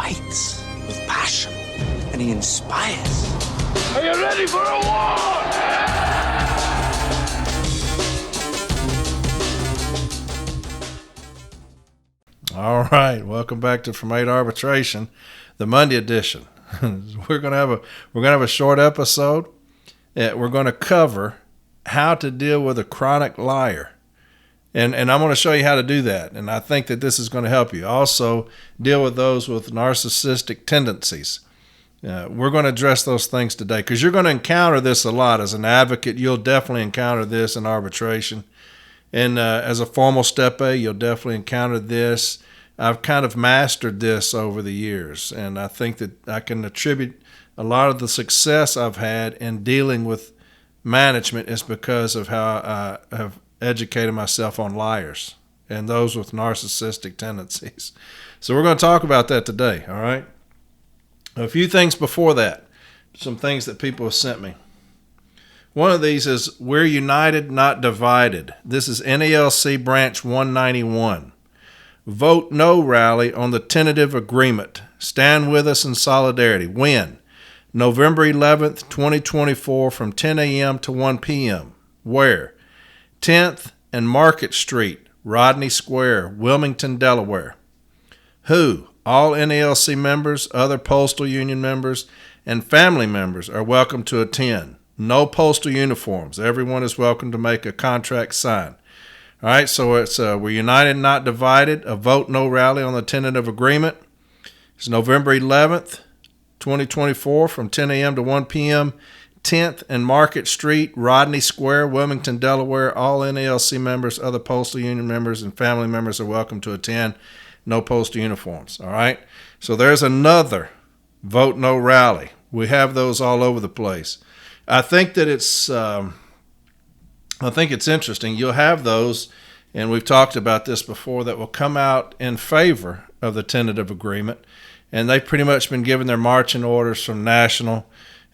fights with passion, and he inspires. Are you ready for a war? All right, welcome back to From 8 Arbitration, the Monday edition. We're gonna have a short episode. We're gonna cover how to deal with a chronic liar, and I'm going to show you how to do that. And I think that this is going to help you. Also, deal with those with narcissistic tendencies. We're going to address those things today because you're going to encounter this a lot as an advocate. You'll definitely encounter this in arbitration, and as a formal step A, you'll definitely encounter this. I've kind of mastered this over the years, and I think that I can attribute a lot of the success I've had in dealing with management is because of how I have educated myself on liars and those with narcissistic tendencies. So we're going to talk about that today, all right? A few things before that, some things that people have sent me. One of these is, we're united, not divided. This is NALC Branch 191. Vote no rally on the tentative agreement. Stand with us in solidarity. When? November 11th, 2024 from 10 a.m. to 1 p.m. Where? 10th and Market Street, Rodney Square, Wilmington, Delaware. Who? All NALC members, other Postal Union members, and family members are welcome to attend. No postal uniforms. Everyone is welcome to make a contract sign. All right, so it's we're united, not divided. A vote no rally on the tentative agreement. It's November 11th, 2024 from 10 a.m. to 1 p.m. 10th and Market Street, Rodney Square, Wilmington, Delaware. All NALC members, other Postal Union members, and family members are welcome to attend. No postal uniforms. All right, so there's another vote no rally. We have those all over the place. I think that it's interesting. You'll have those, and we've talked about this before, that will come out in favor of the tentative agreement, and they've pretty much been given their marching orders from national.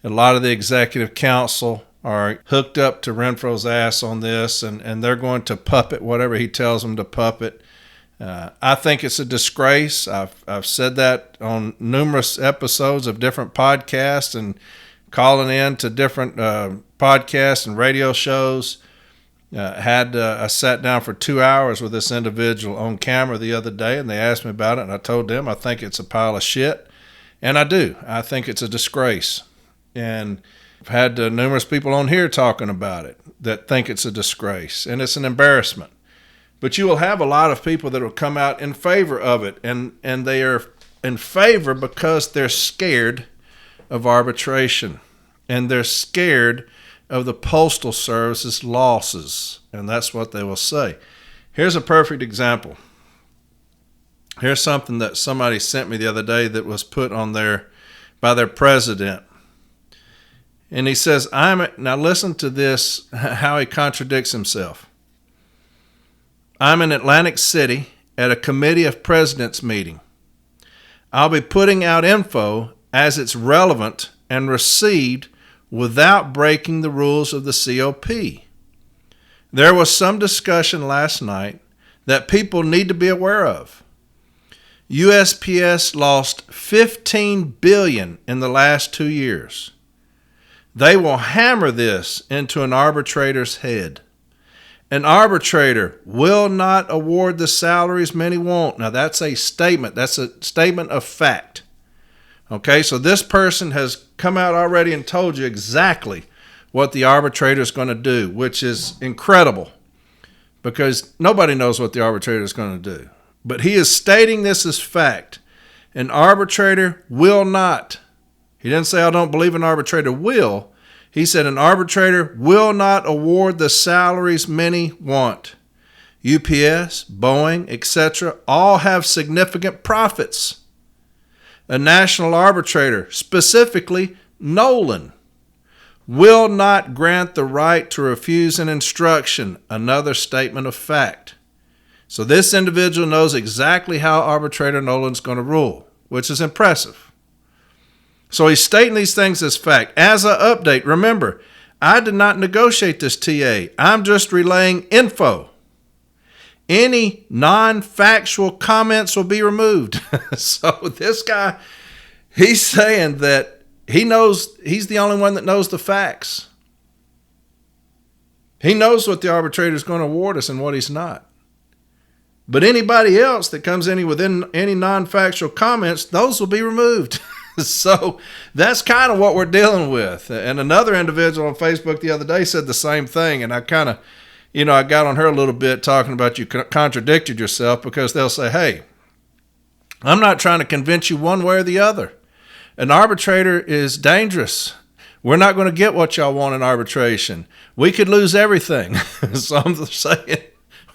A lot of the executive council are hooked up to Renfro's ass on this, and they're going to puppet whatever he tells them to puppet. I think it's a disgrace. I've said that on numerous episodes of different podcasts and calling in to different podcasts and radio shows. I sat down for 2 hours with this individual on camera the other day, and they asked me about it, and I told them I think it's a pile of shit, and I do. I think it's a disgrace, and I've had numerous people on here talking about it that think it's a disgrace, and it's an embarrassment. But you will have a lot of people that will come out in favor of it, and they are in favor because they're scared of arbitration, and they're scared of the Postal Service's losses, and that's what they will say. Here's a perfect example. Here's something that somebody sent me the other day that was put on there by their president. And he says, now listen to this, how he contradicts himself. I'm in Atlantic City at a Committee of Presidents meeting. I'll be putting out info as it's relevant and received without breaking the rules of the COP. There was some discussion last night that people need to be aware of. USPS lost $15 billion in the last 2 years. They will hammer this into an arbitrator's head. An arbitrator will not award the salaries many want. Now that's a statement. That's a statement of fact. Okay, so this person has come out already and told you exactly what the arbitrator is going to do, which is incredible because nobody knows what the arbitrator is going to do. But he is stating this as fact. An arbitrator will not. He didn't say, I don't believe an arbitrator will. He said an arbitrator will not award the salaries many want. UPS, Boeing, etc. all have significant profits. A national arbitrator, specifically Nolan, will not grant the right to refuse an instruction, another statement of fact. So this individual knows exactly how arbitrator Nolan's going to rule, which is impressive. So he's stating these things as fact. As an update, remember, I did not negotiate this TA. I'm just relaying info. Any non-factual comments will be removed. So this guy, he's saying that he knows he's the only one that knows the facts. He knows what the arbitrator is going to award us and what he's not. But anybody else that comes in within any non-factual comments, those will be removed. So that's kind of what we're dealing with. And another individual on Facebook the other day said the same thing. And I kind of, I got on her a little bit talking about you contradicted yourself, because they'll say, hey, I'm not trying to convince you one way or the other. An arbitrator is dangerous. We're not going to get what y'all want in arbitration. We could lose everything. So I'm saying,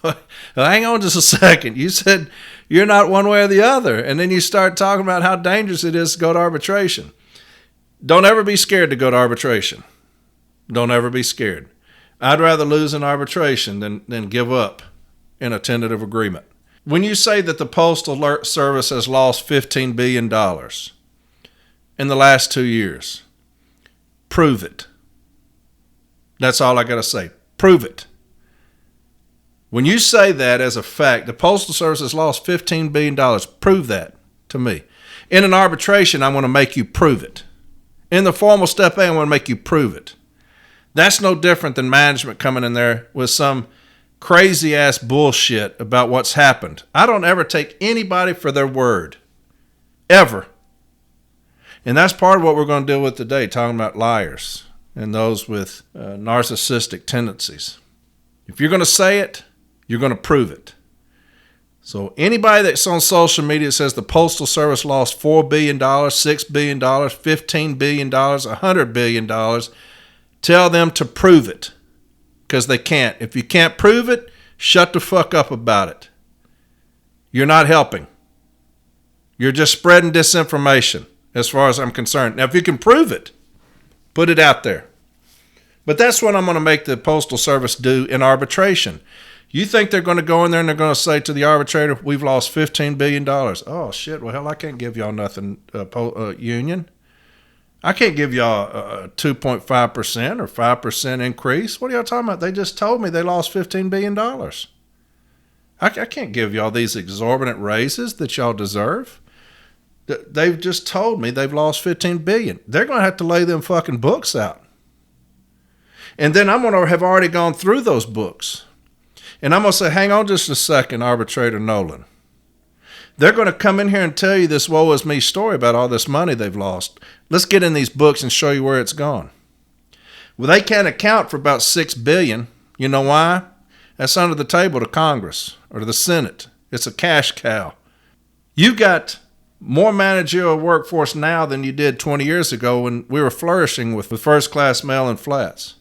well, hang on just a second. You said you're not one way or the other. And then you start talking about how dangerous it is to go to arbitration. Don't ever be scared to go to arbitration. Don't ever be scared. I'd rather lose in arbitration than give up in a tentative agreement. When you say that the Postal Service has lost $15 billion in the last 2 years, prove it. That's all I got to say. Prove it. When you say that as a fact, the Postal Service has lost $15 billion, prove that to me. In an arbitration, I'm going to make you prove it. In the formal step A, I'm going to make you prove it. That's no different than management coming in there with some crazy ass bullshit about what's happened. I don't ever take anybody for their word. Ever. And that's part of what we're going to deal with today, talking about liars and those with narcissistic tendencies. If you're going to say it, you're going to prove it. So anybody that's on social media that says the Postal Service lost $4 billion, $6 billion, $15 billion, $100 billion, tell them to prove it, because they can't. If you can't prove it, shut the fuck up about it. You're not helping. You're just spreading disinformation as far as I'm concerned. Now, if you can prove it, put it out there. But that's what I'm going to make the Postal Service do in arbitration. You think they're going to go in there and they're going to say to the arbitrator, we've lost $15 billion. Oh, shit. Well, hell, I can't give y'all nothing, union. I can't give y'all a 2.5% or 5% increase. What are y'all talking about? They just told me they lost $15 billion. I can't give y'all these exorbitant raises that y'all deserve. They've just told me they've lost $15 billion. They're going to have to lay them fucking books out. And then I'm going to have already gone through those books. And I'm going to say, hang on just a second, Arbitrator Nolan. They're going to come in here and tell you this woe is me story about all this money they've lost. Let's get in these books and show you where it's gone. Well, they can't account for about $6 billion. You know why? That's under the table to Congress or to the Senate. It's a cash cow. You've got more managerial workforce now than you did 20 years ago when we were flourishing with first-class mail and flats.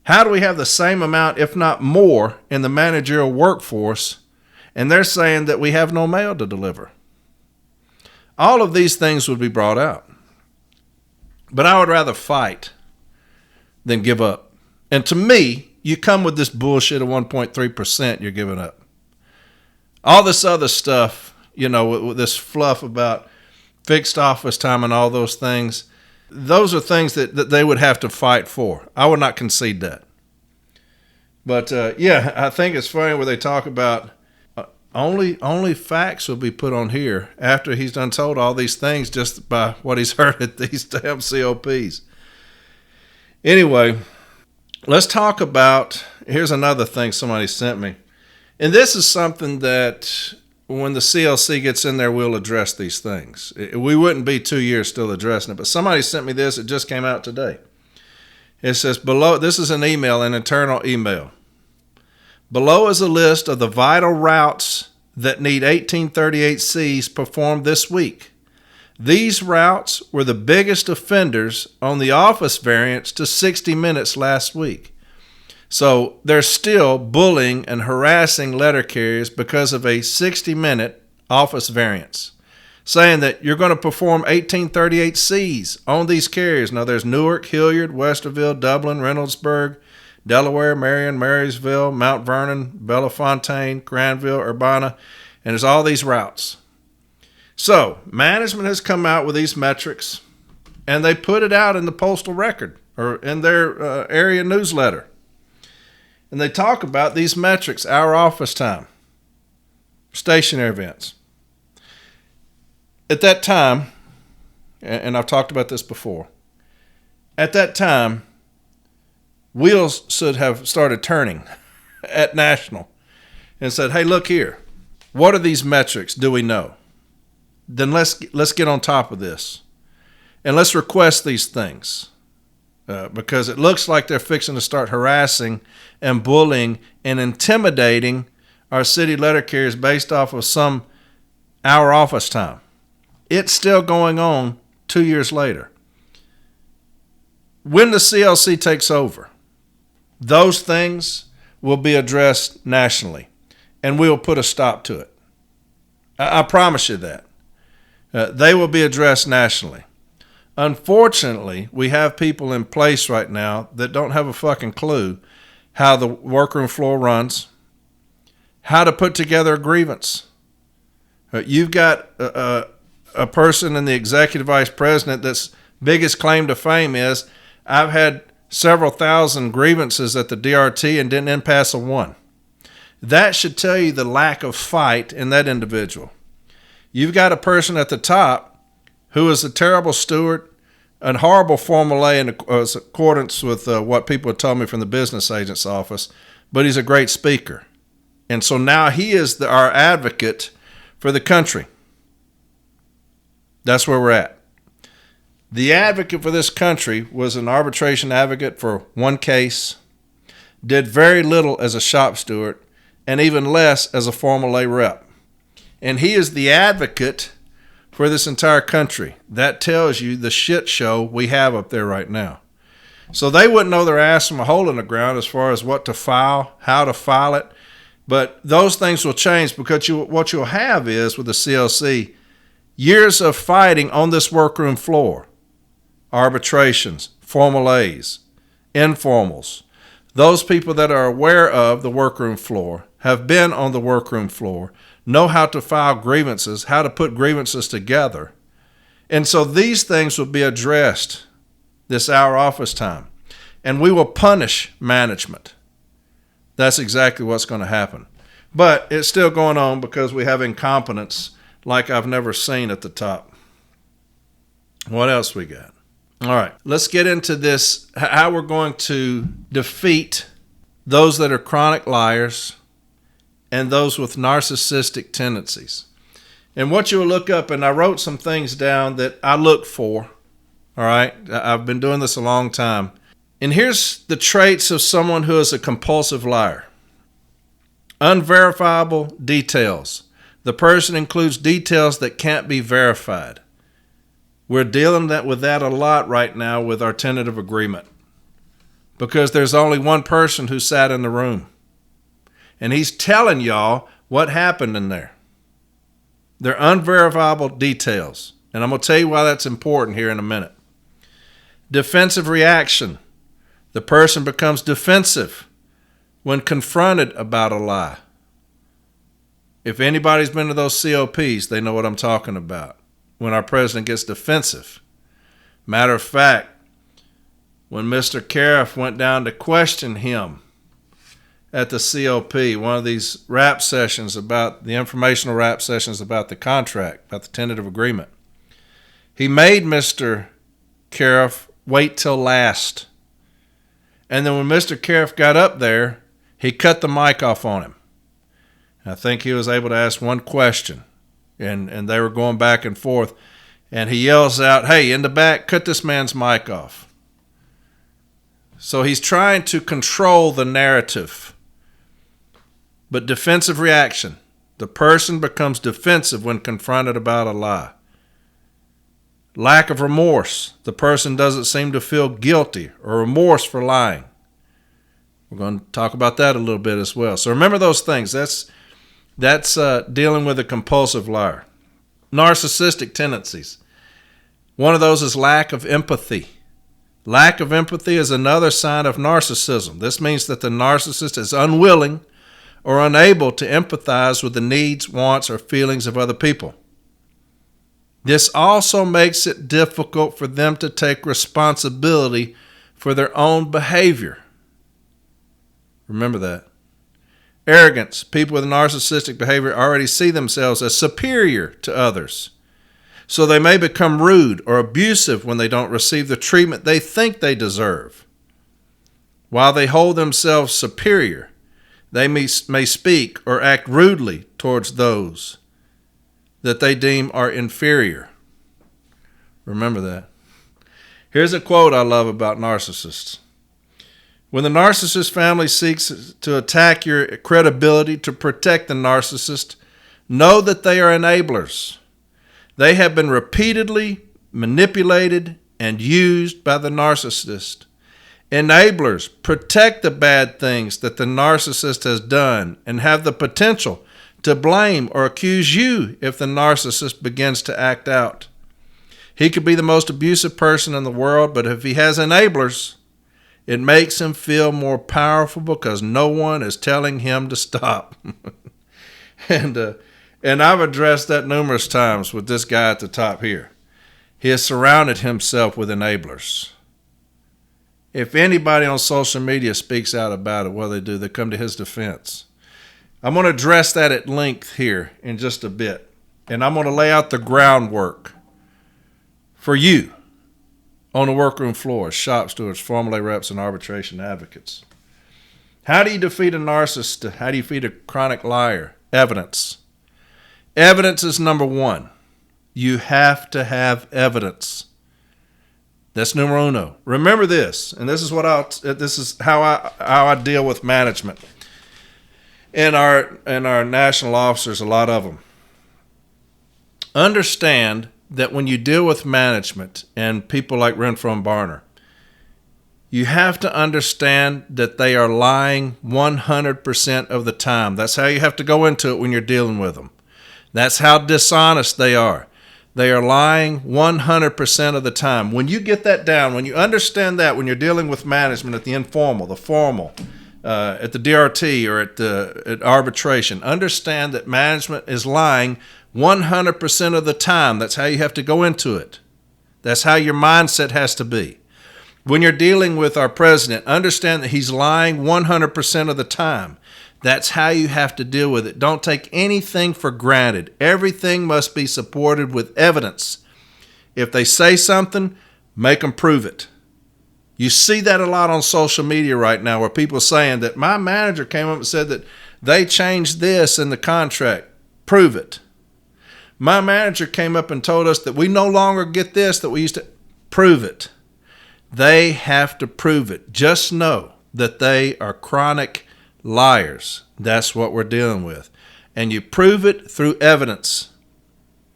How do we have the same amount, if not more, in the managerial workforce, and they're saying that we have no mail to deliver? All of these things would be brought out. But I would rather fight than give up. And to me, you come with this bullshit of 1.3%, you're giving up. All this other stuff, with this fluff about fixed office time and all those things, those are things that they would have to fight for. I would not concede that. But, I think it's funny where they talk about only facts will be put on here after he's done told all these things just by what he's heard at these damn COPs. Anyway, let's talk about, here's another thing somebody sent me. And this is something that when the CLC gets in there, we'll address these things. We wouldn't be 2 years still addressing it, but somebody sent me this. It just came out today. It says below, this is an email, an internal email. Below is a list of the vital routes that need 1838Cs performed this week. These routes were the biggest offenders on the office variance to 60 minutes last week. So they're still bullying and harassing letter carriers because of a 60-minute office variance, saying that you're going to perform 1838Cs on these carriers. Now, there's Newark, Hilliard, Westerville, Dublin, Reynoldsburg, Delaware, Marion, Marysville, Mount Vernon, Bellefontaine, Granville, Urbana, and there's all these routes. So management has come out with these metrics, and they put it out in the Postal Record or in their area newsletter. And they talk about these metrics, our office time. stationary events. At that time, and I've talked about this before, at that time, wheels should have started turning at national and said, hey, look here. What are these metrics? Do we know? Then let's get on top of this. And let's request these things. Because it looks like they're fixing to start harassing and bullying and intimidating our city letter carriers based off of some hour office time. It's still going on 2 years later. When the CLC takes over, those things will be addressed nationally, and we will put a stop to it. I promise you that. They will be addressed nationally. Unfortunately, we have people in place right now that don't have a fucking clue how the workroom floor runs, how to put together a grievance. You've got a person in the executive vice president that's biggest claim to fame is, I've had several thousand grievances at the DRT and didn't impasse a one. That should tell you the lack of fight in that individual. You've got a person at the top who is a terrible steward, a horrible Formula A in accordance with what people had told me from the business agent's office, but he's a great speaker. And so now he is our advocate for the country. That's where we're at. The advocate for this country was an arbitration advocate for one case, did very little as a shop steward, and even less as a Formula A rep. And he is the advocate for this entire country. That tells you the shit show we have up there right now. So they wouldn't know their ass from a hole in the ground as far as what to file, how to file it. But those things will change because what you'll have is, with the CLC, years of fighting on this workroom floor. Arbitrations, Formula A's, informals. Those people that are aware of the workroom floor, have been on the workroom floor, know how to file grievances, how to put grievances together. And so these things will be addressed this hour office time. And we will punish management. That's exactly what's going to happen. But it's still going on because we have incompetence like I've never seen at the top. What else we got? All right, let's get into this, how we're going to defeat those that are chronic liars and those with narcissistic tendencies. And what you'll look up, and I wrote some things down that I look for, all right? I've been doing this a long time. And here's the traits of someone who is a compulsive liar. Unverifiable details. The person includes details that can't be verified. We're dealing with that a lot right now with our tentative agreement because there's only one person who sat in the room. And he's telling y'all what happened in there. They're unverifiable details. And I'm going to tell you why that's important here in a minute. Defensive reaction. The person becomes defensive when confronted about a lie. If anybody's been to those COPs, they know what I'm talking about. When our president gets defensive. Matter of fact, when Mr. Cariff went down to question him at the COP, one of these rap sessions about the informational rap sessions about the contract, about the tentative agreement, he made Mr. Cariff wait till last. And then when Mr. Cariff got up there, he cut the mic off on him. I think he was able to ask one question. And they were going back and forth. And he yells out, hey, in the back, cut this man's mic off. So he's trying to control the narrative. But defensive reaction. The person becomes defensive when confronted about a lie. Lack of remorse. The person doesn't seem to feel guilty or remorse for lying. We're going to talk about that a little bit as well. So remember those things. That's dealing with a compulsive liar. Narcissistic tendencies. One of those is lack of empathy. Lack of empathy is another sign of narcissism. This means that the narcissist is unwilling or unable to empathize with the needs, wants, or feelings of other people. This also makes it difficult for them to take responsibility for their own behavior. Remember that. Arrogance. People with narcissistic behavior already see themselves as superior to others. So they may become rude or abusive when they don't receive the treatment they think they deserve. While they hold themselves superior, they may speak or act rudely towards those that they deem are inferior. Remember that. Here's a quote I love about narcissists. When the narcissist family seeks to attack your credibility to protect the narcissist, know that they are enablers. They have been repeatedly manipulated and used by the narcissist. Enablers protect the bad things that the narcissist has done and have the potential to blame or accuse you if the narcissist begins to act out. He could be the most abusive person in the world, but if he has enablers, it makes him feel more powerful because no one is telling him to stop. And I've addressed that numerous times with this guy at the top here. He has surrounded himself with enablers. If anybody on social media speaks out about it, what do they come to his defense. I'm going to address that at length here in just a bit. And I'm going to lay out the groundwork for you on the workroom floor, shop stewards, formulae reps, and arbitration advocates. How do you defeat a narcissist? How do you defeat a chronic liar? Evidence. Evidence is number one. You have to have evidence. That's numero uno. Remember this, and this is how I deal with management. And our national officers, a lot of them. Understand that when you deal with management and people like Renfro and Barner, you have to understand that they are lying 100% of the time. That's how you have to go into it when you're dealing with them. That's how dishonest they are. They are lying 100% of the time. When you get that down, when you understand that, when you're dealing with management at the informal, the formal, at the DRT or at arbitration, understand that management is lying 100% of the time. That's how you have to go into it. That's how your mindset has to be. When you're dealing with our president, understand that he's lying 100% of the time. That's how you have to deal with it. Don't take anything for granted. Everything must be supported with evidence. If they say something, make them prove it. You see that a lot on social media right now where people are saying that my manager came up and said that they changed this in the contract. Prove it. My manager came up and told us that we no longer get this that we used to. Prove it. They have to prove it. Just know that they are chronic liars. That's what we're dealing with. And you prove it through evidence.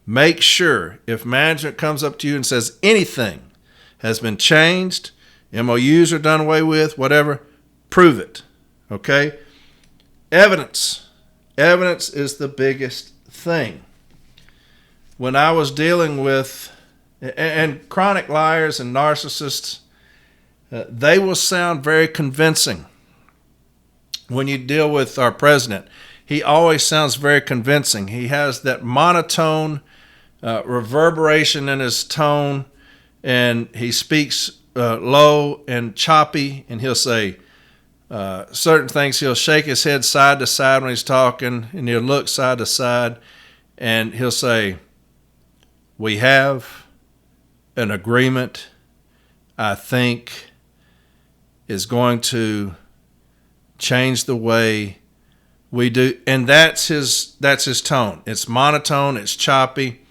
Make sure if management comes up to you and says anything has been changed, MOUs are done away with, whatever, prove it. Okay? Evidence. Evidence is the biggest thing. When I was dealing with and chronic liars and narcissists, they will sound very convincing. When you deal with our president, he always sounds very convincing. He has that monotone reverberation in his tone, and he speaks low and choppy, and he'll say certain things. He'll shake his head side to side when he's talking, and he'll look side to side, and he'll say, "We have an agreement, I think, is going to change the way we do." And that's his tone. It's monotone, it's choppy.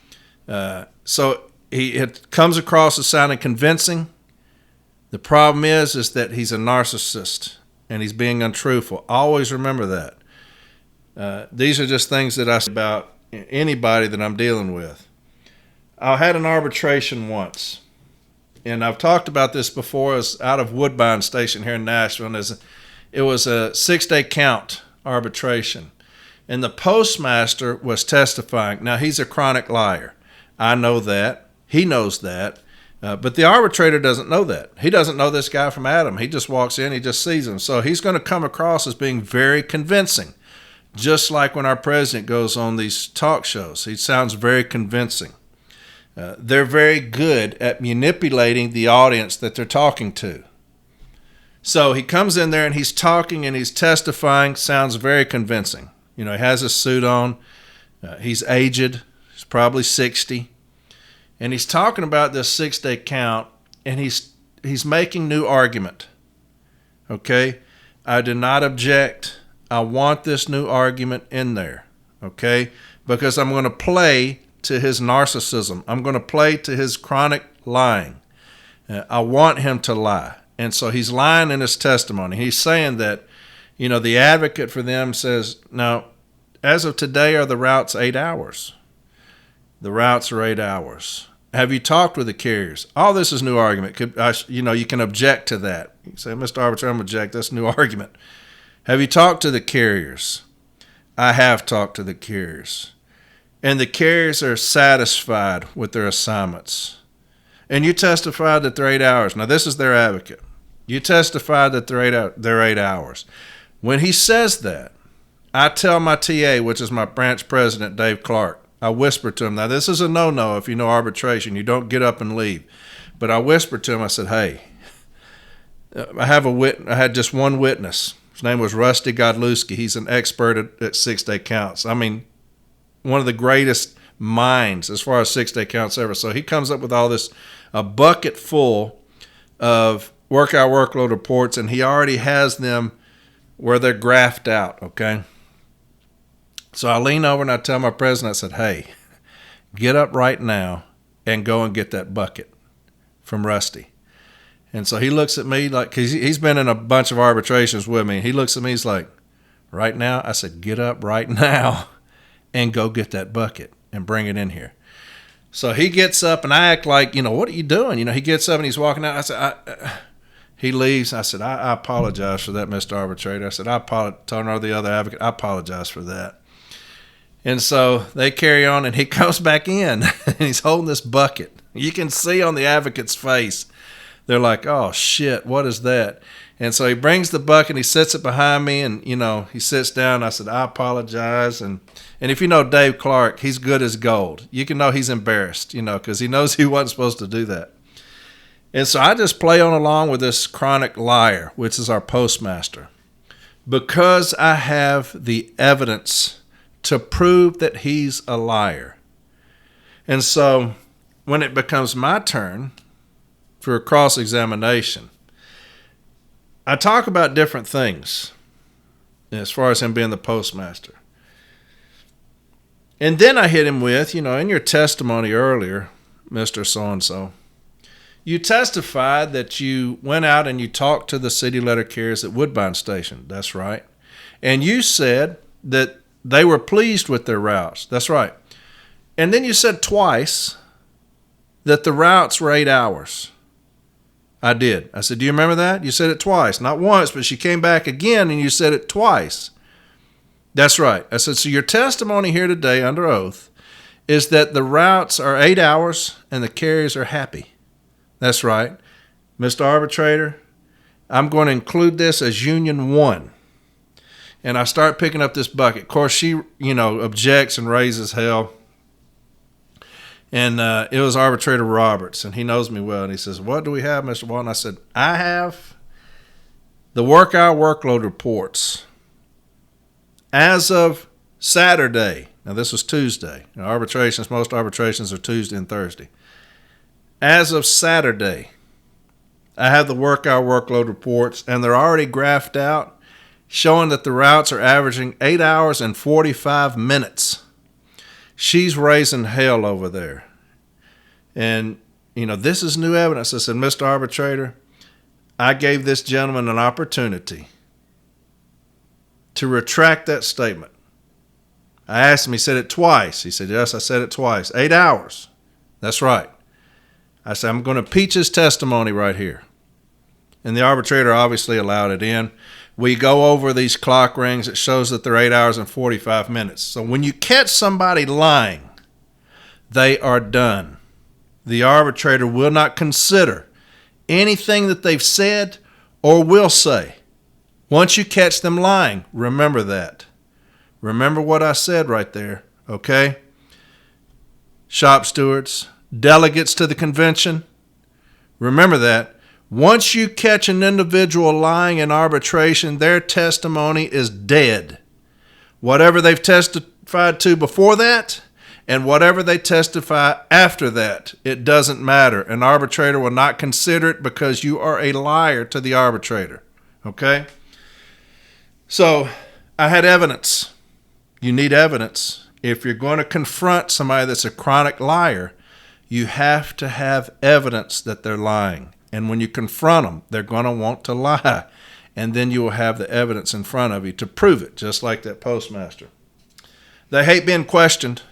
So it comes across as sounding convincing. The problem is that he's a narcissist and he's being untruthful. Always remember that. These are just things that I say about anybody that I'm dealing with. I had an arbitration once, and I've talked about this before. It was out of Woodbine Station here in Nashville. It was a 6-day count arbitration, and the postmaster was testifying. Now, he's a chronic liar. I know that. He knows that. But the arbitrator doesn't know that. He doesn't know this guy from Adam. He just walks in, he just sees him. So he's going to come across as being very convincing, just like when our president goes on these talk shows. He sounds very convincing. They're very good at manipulating the audience that they're talking to. So he comes in there and he's talking and he's testifying. Sounds very convincing. He has his suit on. He's aged. He's probably 60. And he's talking about this 6-day count, and he's making new argument. Okay? I do not object. I want this new argument in there. Okay? Because I'm going to play to his narcissism. I'm going to play to his chronic lying. I want him to lie. And so he's lying in his testimony. He's saying that, the advocate for them says, now, as of today, are the routes 8 hours? The routes are 8 hours. Have you talked with the carriers? All this is new argument. You can object to that. You can say, Mr. Arbitrator, I'm object. That's new argument. Have you talked to the carriers? I have talked to the carriers. And the carriers are satisfied with their assignments. And you testified that they're 8 hours. Now, this is their advocate. You testified that they're 8 hours. When he says that, I tell my TA, which is my branch president, Dave Clark, I whisper to him. Now, this is a no-no if you know arbitration. You don't get up and leave. But I whispered to him, I said, hey, I had just one witness. His name was Rusty Godlewski. He's an expert at 6-day counts. I mean, one of the greatest minds as far as 6-day counts ever. So he comes up with all this, a bucket full of workout workload reports, and he already has them where they're graphed out, okay? So I lean over and I tell my president, I said, hey, get up right now and go and get that bucket from Rusty. And so he looks at me like, because he's been in a bunch of arbitrations with me. He looks at me, he's like, right now? I said, get up right now and go get that bucket and bring it in here. So he gets up and I act like, what are you doing? He gets up and he's walking out. I said, he leaves. I said, I apologize for that, Mr. Arbitrator. I said, told the other advocate, I apologize for that. And so they carry on, and he comes back in, and he's holding this bucket. You can see on the advocate's face, they're like, oh, shit, what is that? And so he brings the bucket, and he sits it behind me, and, he sits down. I said, I apologize. And if you know Dave Clark, he's good as gold. You can know he's embarrassed, because he knows he wasn't supposed to do that. And so I just play on along with this chronic liar, which is our postmaster, because I have the evidence to prove that he's a liar. And so when it becomes my turn for a cross-examination, I talk about different things as far as him being the postmaster. And then I hit him with, in your testimony earlier, Mr. So-and-so, you testified that you went out and you talked to the city letter carriers at Woodbine Station. That's right. And you said that they were pleased with their routes. That's right. And then you said twice that the routes were 8 hours. I did. I said, do you remember that? You said it twice. Not once, but she came back again and you said it twice. That's right. I said, so your testimony here today under oath is that the routes are 8 hours and the carriers are happy. That's right. Mr. Arbitrator, I'm going to include this as Union 1. And I start picking up this bucket. Of course, she, objects and raises hell. And it was Arbitrator Roberts, and he knows me well. And he says, what do we have, Mr. Walton? I said, I have the workload reports as of Saturday. Now, this was Tuesday. Most arbitrations are Tuesday and Thursday. As of Saturday, I have the workload reports, and they're already graphed out, showing that the routes are averaging 8 hours and 45 minutes. She's raising hell over there. And, this is new evidence. I said, Mr. Arbitrator, I gave this gentleman an opportunity to retract that statement. I asked him, he said it twice. He said, yes, I said it twice. 8 hours. That's right. I said, I'm going to impeach his testimony right here. And the arbitrator obviously allowed it in. We go over these clock rings. It shows that they're 8 hours and 45 minutes. So when you catch somebody lying, they are done. The arbitrator will not consider anything that they've said or will say. Once you catch them lying, remember that. Remember what I said right there, okay? Shop stewards, delegates to the convention, remember that. Once you catch an individual lying in arbitration, their testimony is dead. Whatever they've testified to before that and whatever they testify after that, it doesn't matter. An arbitrator will not consider it because you are a liar to the arbitrator. Okay? So I had evidence. You need evidence. If you're going to confront somebody that's a chronic liar, you have to have evidence that they're lying. And when you confront them, they're going to want to lie. And then you will have the evidence in front of you to prove it, just like that postmaster. They hate being questioned.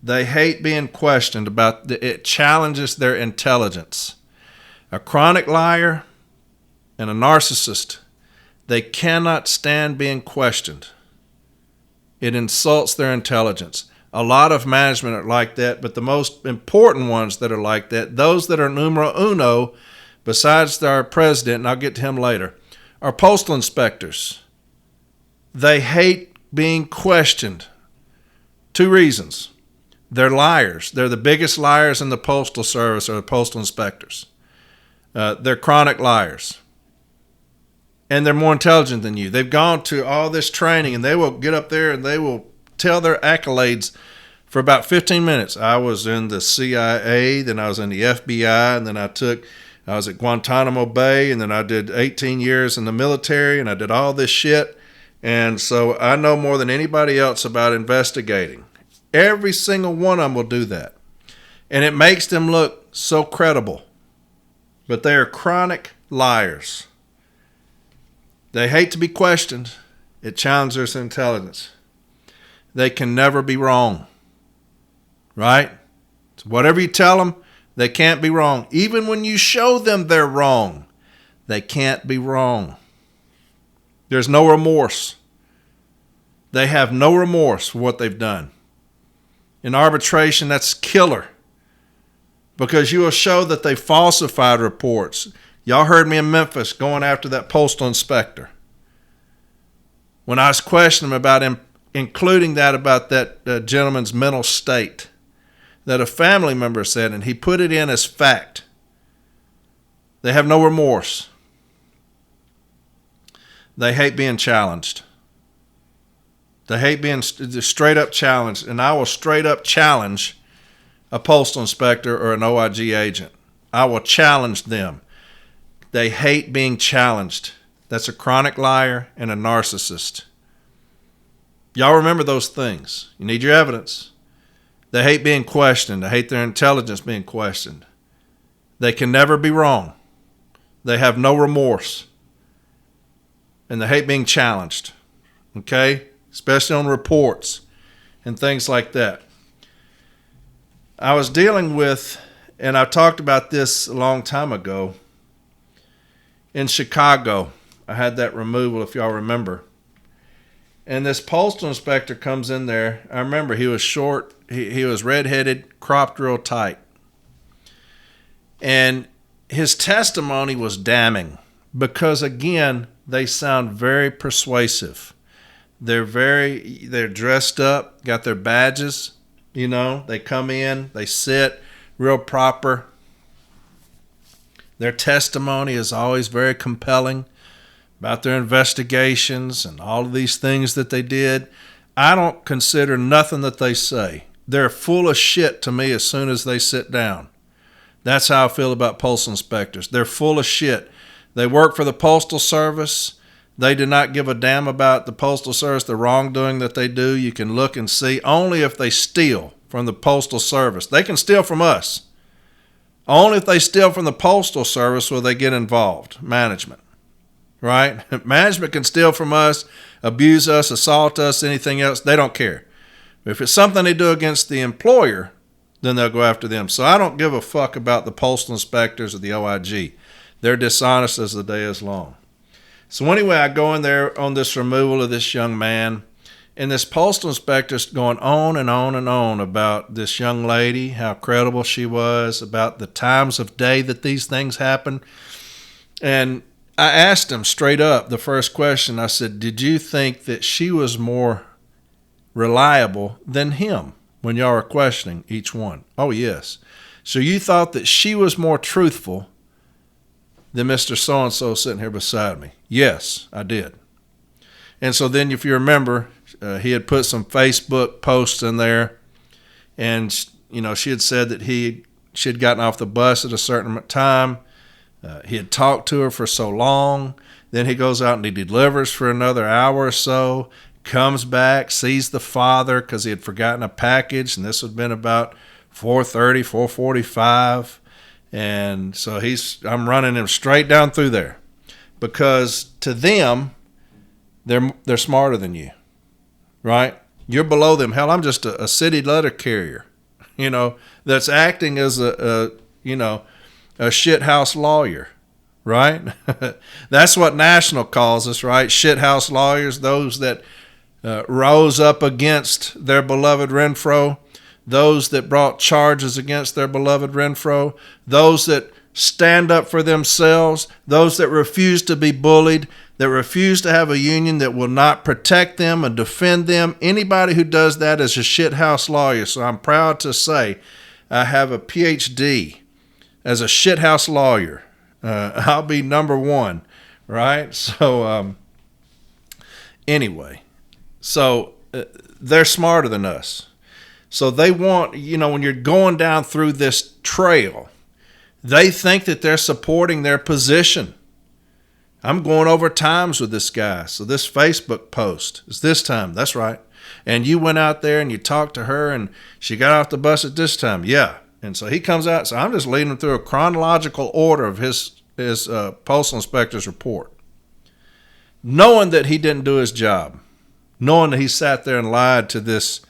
They hate being questioned about it challenges their intelligence. A chronic liar and a narcissist, they cannot stand being questioned. It insults their intelligence. A lot of management are like that, but the most important ones that are like that, those that are numero uno, besides our president, and I'll get to him later, are postal inspectors. They hate being questioned. 2 reasons. They're liars. They're the biggest liars in the postal service, or the postal inspectors. They're chronic liars. And they're more intelligent than you. They've gone to all this training, and they will get up there and they will tell their accolades for about 15 minutes. I was in the CIA, then I was in the FBI, and then I was at Guantanamo Bay, and then I did 18 years in the military, and I did all this shit. And so I know more than anybody else about investigating. Every single one of them will do that. And it makes them look so credible. But they are chronic liars. They hate to be questioned. It challenges their intelligence. They can never be wrong. Right? So whatever you tell them, they can't be wrong. Even when you show them they're wrong, they can't be wrong. There's no remorse. They have no remorse for what they've done. In arbitration, that's killer. Because you will show that they falsified reports. Y'all heard me in Memphis going after that postal inspector. When I was questioning him about including that about that gentleman's mental state that a family member said, and he put it in as fact. They have no remorse. They hate being challenged. They hate being straight up challenged, and I will straight up challenge a postal inspector or an OIG agent. I will challenge them. They hate being challenged. That's a chronic liar and a narcissist. Y'all remember those things. You need your evidence. They hate being questioned. They hate their intelligence being questioned. They can never be wrong. They have no remorse. And they hate being challenged. Okay? Especially on reports and things like that. I was dealing with, and I talked about this a long time ago, in Chicago. I had that removal, if y'all remember. And this postal inspector comes in there. I remember he was short. He was redheaded, cropped real tight. And his testimony was damning because, again, they sound very persuasive. They're dressed up, got their badges, they come in, they sit real proper. Their testimony is always very compelling about their investigations and all of these things that they did. I don't consider nothing that they say. They're full of shit to me as soon as they sit down. That's how I feel about postal inspectors. They're full of shit. They work for the Postal Service. They do not give a damn about the Postal Service, the wrongdoing that they do. You can look and see only if they steal from the Postal Service. They can steal from us. Only if they steal from the Postal Service will they get involved, management. Right? Management can steal from us, abuse us, assault us, anything else. They don't care. If it's something they do against the employer, then they'll go after them. So I don't give a fuck about the postal inspectors or the OIG. They're dishonest as the day is long. So anyway, I go in there on this removal of this young man, and this postal inspector's going on and on and on about this young lady, how credible she was, about the times of day that these things happen. And I asked him straight up the first question. I said, did you think that she was more reliable than him when y'all were questioning each one? Oh, yes. So you thought that she was more truthful than Mr. So-and-so sitting here beside me? Yes, I did. And so then if you remember, he had put some Facebook posts in there, and she had said that she had gotten off the bus at a certain time. He had talked to her for so long. Then he goes out and he delivers for another hour or so, comes back, sees the father because he had forgotten a package, and this had been about 4:30, 4:45. And so I'm running him straight down through there, because to them, they're smarter than you, right? You're below them. Hell, I'm just a city letter carrier, that's acting as a shithouse lawyer, right? That's what National calls us, right? Shithouse lawyers, those that rose up against their beloved Renfro, those that brought charges against their beloved Renfro, those that stand up for themselves, those that refuse to be bullied, that refuse to have a union that will not protect them and defend them. Anybody who does that is a shithouse lawyer. So I'm proud to say I have a PhD as a shithouse lawyer. I'll be number one, right? So anyway, they're smarter than us. So they want, when you're going down through this trail, they think that they're supporting their position. I'm going over times with this guy. So this Facebook post is this time. That's right. And you went out there and you talked to her and she got off the bus at this time. Yeah. And so he comes out. So I'm just leading him through a chronological order of his postal inspector's report, knowing that he didn't do his job, knowing that he sat there and lied to this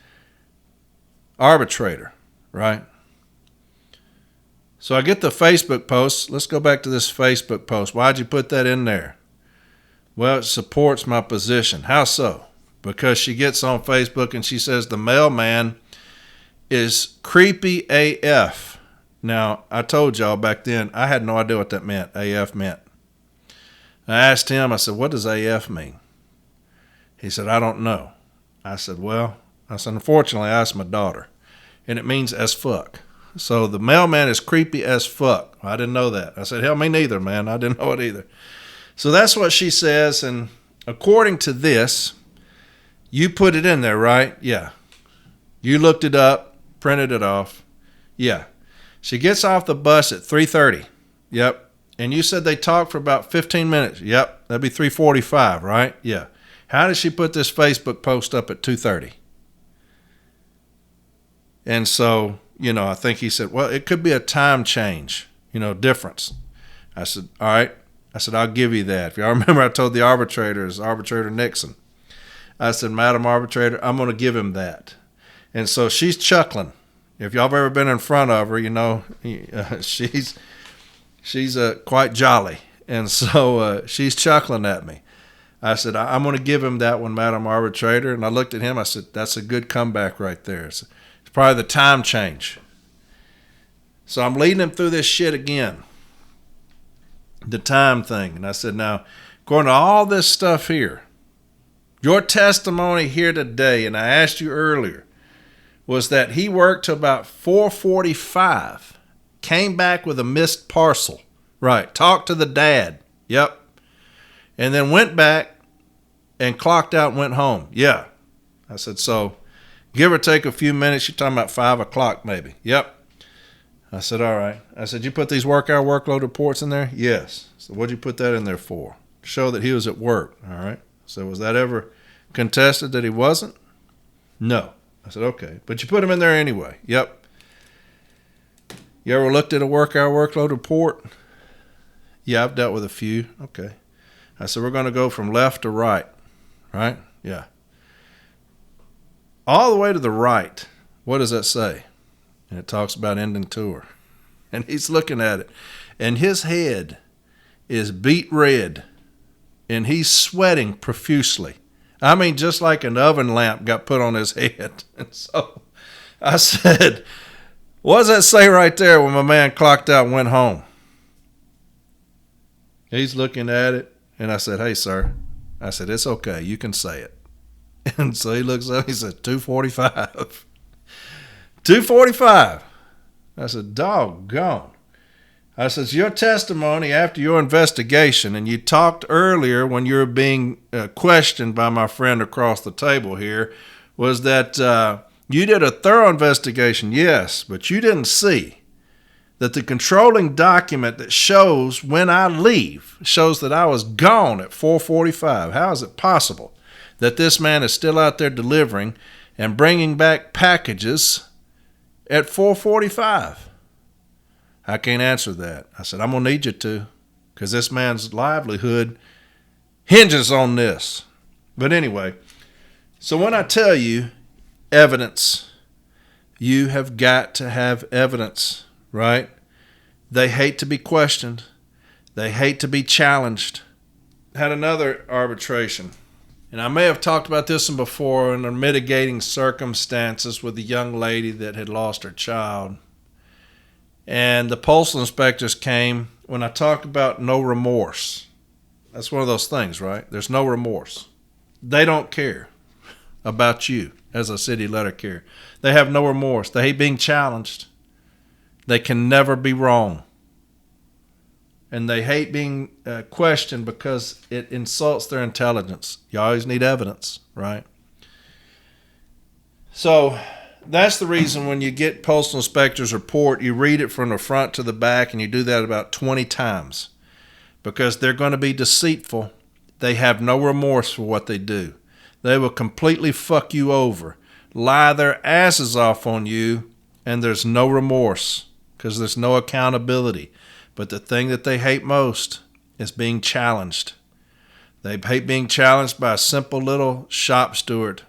arbitrator, right? So I get the Facebook post. Let's go back to this Facebook post. Why'd you put that in there? Well, it supports my position. How so? Because she gets on Facebook and she says the mailman is creepy AF. Now, I told y'all back then, I had no idea what that meant, AF meant. I asked him, I said, what does AF mean? He said, I don't know. I said, unfortunately, I asked my daughter, and it means as fuck. So the mailman is creepy as fuck. I didn't know that. I said, hell, me neither, man. I didn't know it either. So that's what she says, and according to this, you put it in there, right? Yeah. You looked it up, printed it off. Yeah. She gets off the bus at 3:30. Yep. And you said they talked for about 15 minutes. Yep. That'd be 3:45, right? Yeah. How did she put this Facebook post up at 2:30? And so, I think he said, well, it could be a time change, difference. I said, all right. I said, I'll give you that. If y'all remember, I told the arbitrators, Arbitrator Nixon, I said, Madam Arbitrator, I'm going to give him that. And so she's chuckling. If y'all have ever been in front of her, she's quite jolly. And so she's chuckling at me. I said, I'm going to give him that one, Madam Arbitrator. And I looked at him. I said, that's a good comeback right there. It's probably the time change. So I'm leading him through this shit again, the time thing. And I said, now, according to all this stuff here, your testimony here today, and I asked you earlier, was that he worked till about 4:45, came back with a missed parcel. Right, talked to the dad. Yep. And then went back and clocked out and went home. Yeah. I said, so give or take a few minutes, you're talking about 5 o'clock maybe. Yep. I said, all right. I said, you put these workload reports in there? Yes. So what'd you put that in there for? To show that he was at work. All right. So was that ever contested that he wasn't? No. I said, okay. But you put him in there anyway. Yep. You ever looked at a workload report? Yeah, I've dealt with a few. Okay. I said, we're going to go from left to right. Right? Yeah. All the way to the right. What does that say? And it talks about ending tour. And he's looking at it. And his head is beet red. And he's sweating profusely. I mean, just like an oven lamp got put on his head. And so I said, what does that say right there when my man clocked out and went home? He's looking at it. And I said, hey, sir. I said, it's okay. You can say it. And so he looks up. He said, 2:45. 2:45. I said, doggone. I says, your testimony after your investigation, and you talked earlier when you were being questioned by my friend across the table here, was that you did a thorough investigation, yes, but you didn't see that the controlling document that shows when I leave shows that I was gone at 4:45. How is it possible that this man is still out there delivering and bringing back packages at 4:45? I can't answer that. I said, I'm going to need you to, because this man's livelihood hinges on this. But anyway, so when I tell you evidence, you have got to have evidence, right? They hate to be questioned. They hate to be challenged. Had another arbitration, and I may have talked about this one before under mitigating circumstances with a young lady that had lost her child. And the postal inspectors came when I talked about no remorse. That's one of those things, right? There's no remorse. They don't care about you as a city letter carrier. They have no remorse. They hate being challenged. They can never be wrong. And they hate being questioned because it insults their intelligence. You always need evidence, right? So that's the reason when you get postal inspector's report, you read it from the front to the back, and you do that about 20 times because they're going to be deceitful. They have no remorse for what they do. They will completely fuck you over, lie their asses off on you, and there's no remorse because there's no accountability. But the thing that they hate most is being challenged. They hate being challenged by a simple little shop steward,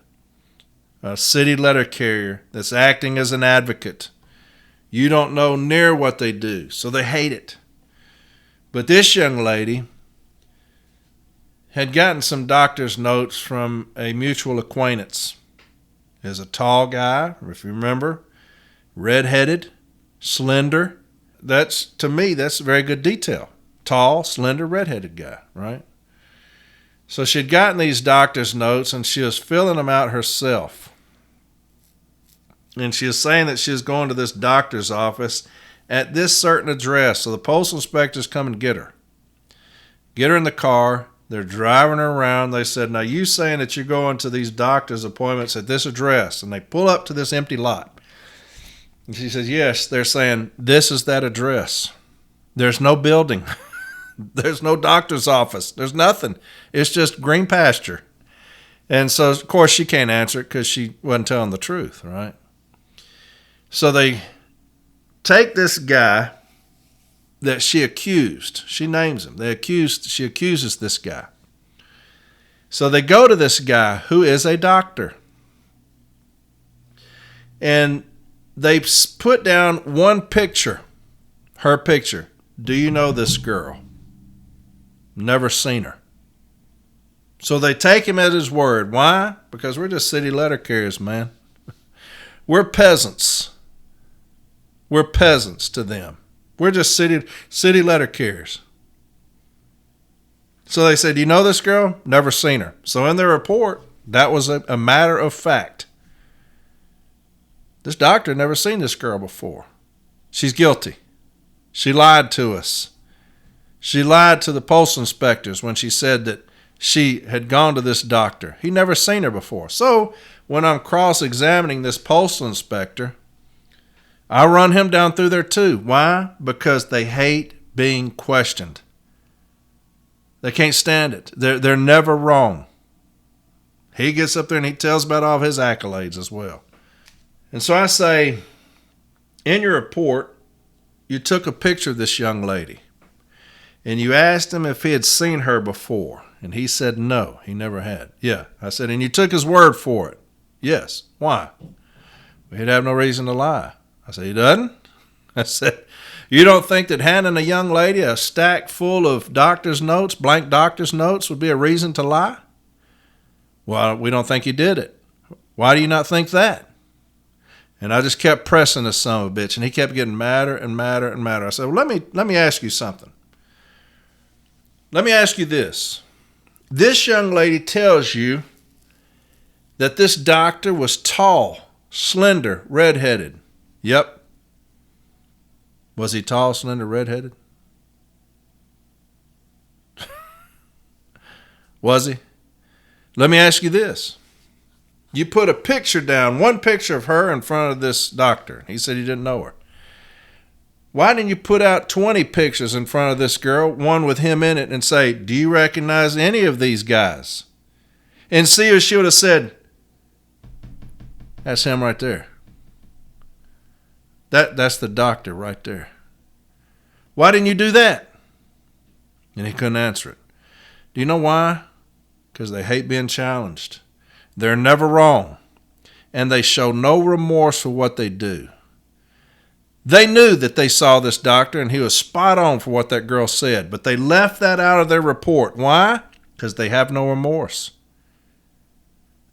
a city letter carrier that's acting as an advocate. You don't know near what they do, so they hate it. But this young lady had gotten some doctor's notes from a mutual acquaintance. There's a tall guy, if you remember, red-headed, slender. That's, to me, that's a very good detail. Tall, slender, red-headed guy, right? So she'd gotten these doctor's notes, and she was filling them out herself. And she was saying that she was going to this doctor's office at this certain address. So the postal inspectors come and get her. Get her in the car. They're driving her around. They said, now you saying that you're going to these doctor's appointments at this address. And they pull up to this empty lot. And she says, yes. They're saying, this is that address. There's no building. There's no doctor's office. There's nothing. It's just green pasture. And so, of course, she can't answer it because she wasn't telling the truth, right? So they take this guy that she accused. She names him. She accuses this guy. So they go to this guy who is a doctor. And they put down one picture, her picture. Do you know this girl? Never seen her. So they take him at his word. Why? Because we're just city letter carriers, man. We're peasants. We're peasants to them. We're just city letter carriers. So they said, do you know this girl? Never seen her. So in their report, that was a matter of fact. This doctor never seen this girl before. She's guilty. She lied to us. She lied to the postal inspectors when she said that she had gone to this doctor. He never seen her before. So when I'm cross-examining this postal inspector, I run him down through there too. Why? Because they hate being questioned. They can't stand it. They're never wrong. He gets up there and he tells about all of his accolades as well. And so I say, in your report, you took a picture of this young lady. And you asked him if he had seen her before. And he said no, he never had. Yeah. I said, and you took his word for it. Yes. Why? Well, he'd have no reason to lie. I said, he doesn't? I said, you don't think that handing a young lady a stack full of doctor's notes, blank doctor's notes, would be a reason to lie? Well, we don't think he did it. Why do you not think that? And I just kept pressing this son of a bitch, and he kept getting madder and madder and madder. I said, well, let me ask you something. Let me ask you this. This young lady tells you that this doctor was tall, slender, redheaded. Yep. Was he tall, slender, redheaded? Was he? Let me ask you this. You put a picture down, one picture of her in front of this doctor. He said he didn't know her. Why didn't you put out 20 pictures in front of this girl, one with him in it, and say, do you recognize any of these guys? And see if she would have said, that's him right there. That's the doctor right there. Why didn't you do that? And he couldn't answer it. Do you know why? Because they hate being challenged. They're never wrong. And they show no remorse for what they do. They knew that they saw this doctor and he was spot on for what that girl said, but they left that out of their report. Why? Because they have no remorse.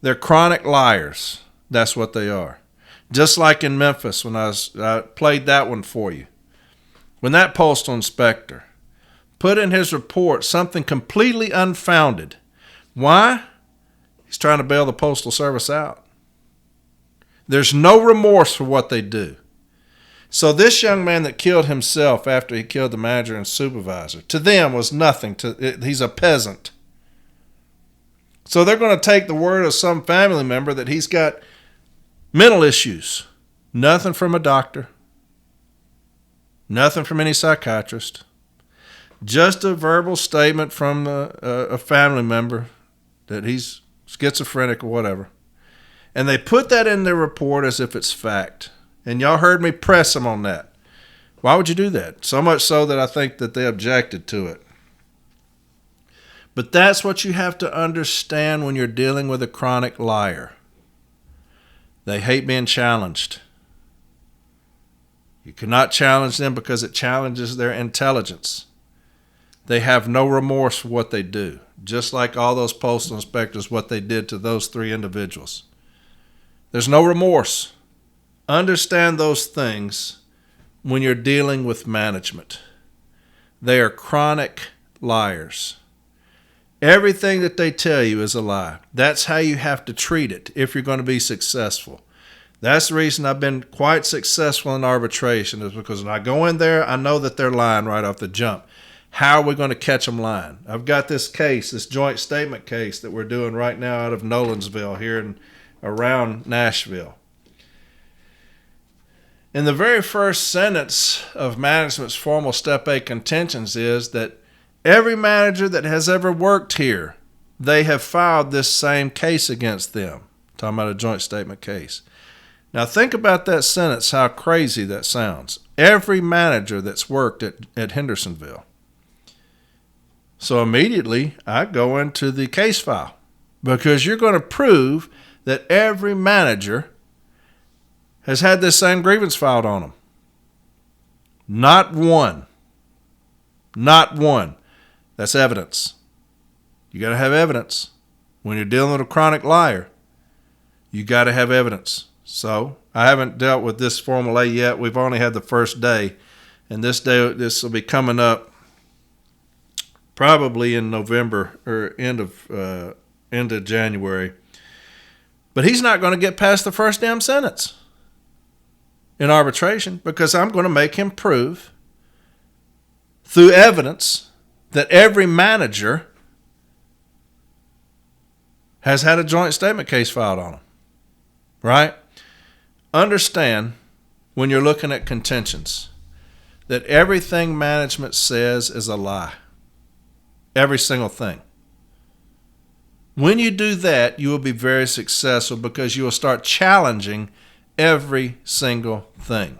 They're chronic liars. That's what they are. Just like in Memphis when I played that one for you. When that postal inspector put in his report something completely unfounded. Why? He's trying to bail the Postal Service out. There's no remorse for what they do. So this young man that killed himself after he killed the manager and supervisor, to them was nothing. He's a peasant. So they're going to take the word of some family member that he's got mental issues. Nothing from a doctor. Nothing from any psychiatrist. Just a verbal statement from a family member that he's schizophrenic or whatever. And they put that in their report as if it's fact. And y'all heard me press them on that. Why would you do that? So much so that I think that they objected to it. But that's what you have to understand when you're dealing with a chronic liar. They hate being challenged. You cannot challenge them because it challenges their intelligence. They have no remorse for what they do, just like all those postal inspectors, what they did to those 3 individuals. There's no remorse. Understand those things when you're dealing with management. They are chronic liars. Everything that they tell you is a lie. That's how you have to treat it if you're going to be successful. That's the reason I've been quite successful in arbitration, is because when I go in there, I know that they're lying right off the jump. How are we going to catch them lying? I've got this case, this joint statement case that we're doing right now out of Nolensville here in around Nashville. And the very first sentence of management's formal Step A contentions is that every manager that has ever worked here, they have filed this same case against them. Talking about a joint statement case. Now think about that sentence, how crazy that sounds. Every manager that's worked at Hendersonville. So immediately I go into the case file, because you're going to prove that every manager has had this same grievance filed on them. Not one. Not one. That's evidence. You got to have evidence. When you're dealing with a chronic liar, you got to have evidence. So I haven't dealt with this Formal A yet. We've only had the first day. And this will be coming up probably in November or end of January. But he's not going to get past the first damn sentence in arbitration, because I'm going to make him prove through evidence that every manager has had a joint statement case filed on him. Right? Understand, when you're looking at contentions, that everything management says is a lie. Every single thing. When you do that, you will be very successful, because you will start challenging every single thing.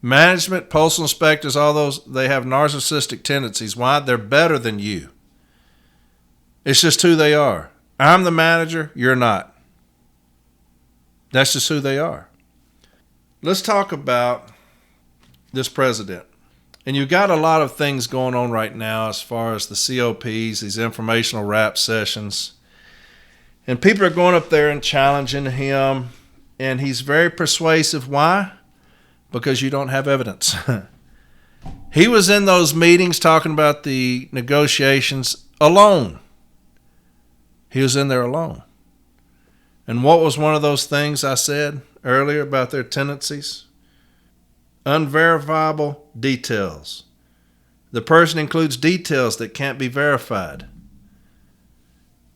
Management, postal inspectors, all those, they have narcissistic tendencies. Why? They're better than you. It's just who they are. I'm the manager, you're not. That's just who they are. Let's talk about this president. And you've got a lot of things going on right now as far as the COPs, these informational rap sessions. And people are going up there and challenging him. And he's very persuasive. Why? Because you don't have evidence. He was in those meetings talking about the negotiations alone. He was in there alone. And what was one of those things I said earlier about their tendencies? unverifiable details. The person includes details that can't be verified.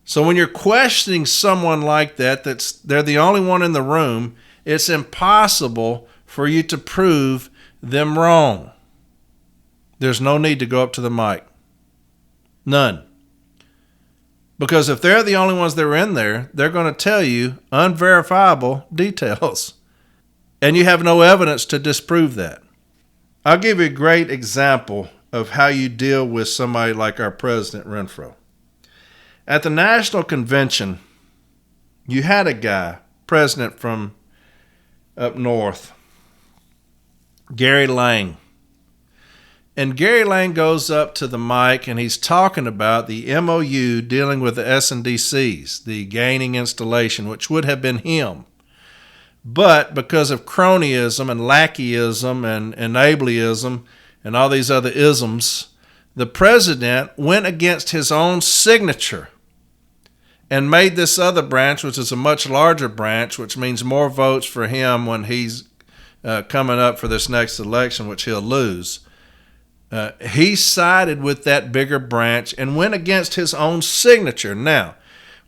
So when you're questioning someone like that, they're the only one in the room, it's impossible for you to prove them wrong. There's no need to go up to the mic. None. Because if they're the only ones that are in there, they're going to tell you unverifiable details. And you have no evidence to disprove that. I'll give you a great example of how you deal with somebody like our President Renfro. At the National Convention, you had a guy, president from up north, Gary Lang. And Gary Lang goes up to the mic and he's talking about the MOU dealing with the S&DCs, the gaining installation, which would have been him. But because of cronyism and lackeyism and enableism and all these other isms, the president went against his own signature and made this other branch, which is a much larger branch, which means more votes for him when he's coming up for this next election, which he'll lose. He sided with that bigger branch and went against his own signature. Now,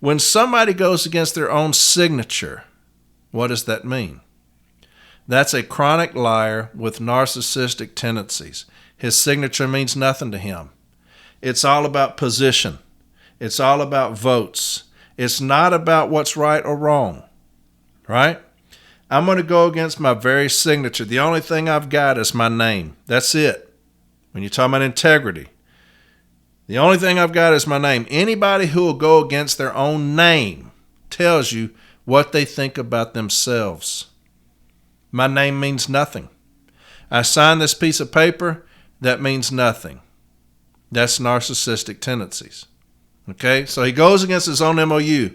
when somebody goes against their own signature, what does that mean? That's a chronic liar with narcissistic tendencies. His signature means nothing to him. It's all about position. It's all about votes. It's not about what's right or wrong, right? I'm going to go against my very signature. The only thing I've got is my name. That's it. When you're talking about integrity, the only thing I've got is my name. Anybody who will go against their own name tells you what they think about themselves. My name means nothing. I signed this piece of paper, that means nothing. That's narcissistic tendencies. Okay, so he goes against his own MOU.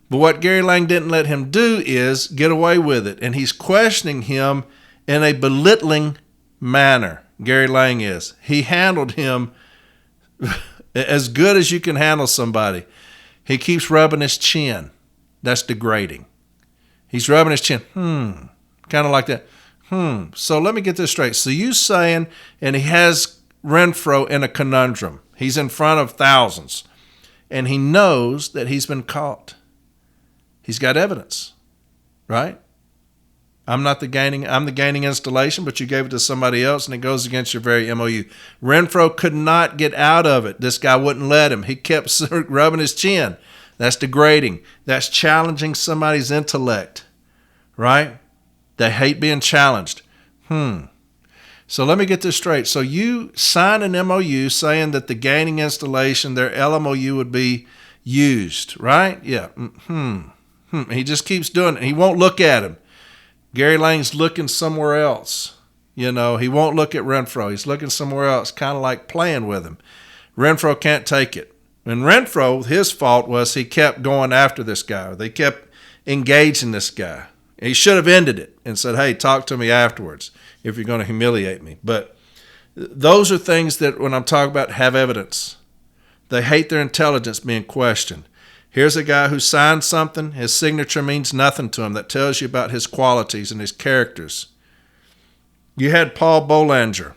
But what Gary Lang didn't let him do is get away with it. And he's questioning him in a belittling manner. Gary Lang is. He handled him as good as you can handle somebody. He keeps rubbing his chin. That's degrading. He's rubbing his chin. Kind of like that. So let me get this straight. So you saying, and he has Renfro in a conundrum. He's in front of thousands. And he knows that he's been caught. He's got evidence, right? I'm the gaining installation, but you gave it to somebody else, and it goes against your very MOU. Renfro could not get out of it. This guy wouldn't let him. He kept rubbing his chin. That's degrading. That's challenging somebody's intellect, right? They hate being challenged. So let me get this straight. So you sign an MOU saying that the gaining installation, their LMOU would be used, right? Yeah. He just keeps doing it. He won't look at him. Gary Lang's looking somewhere else. You know, he won't look at Renfro. He's looking somewhere else, kind of like playing with him. Renfro can't take it. And Renfro, his fault was he kept going after this guy. Or they kept engaging this guy. He should have ended it and said, hey, talk to me afterwards if you're going to humiliate me. But those are things that, when I'm talking about, have evidence. They hate their intelligence being questioned. Here's a guy who signed something. His signature means nothing to him. That tells you about his qualities and his characters. You had Paul Bolanger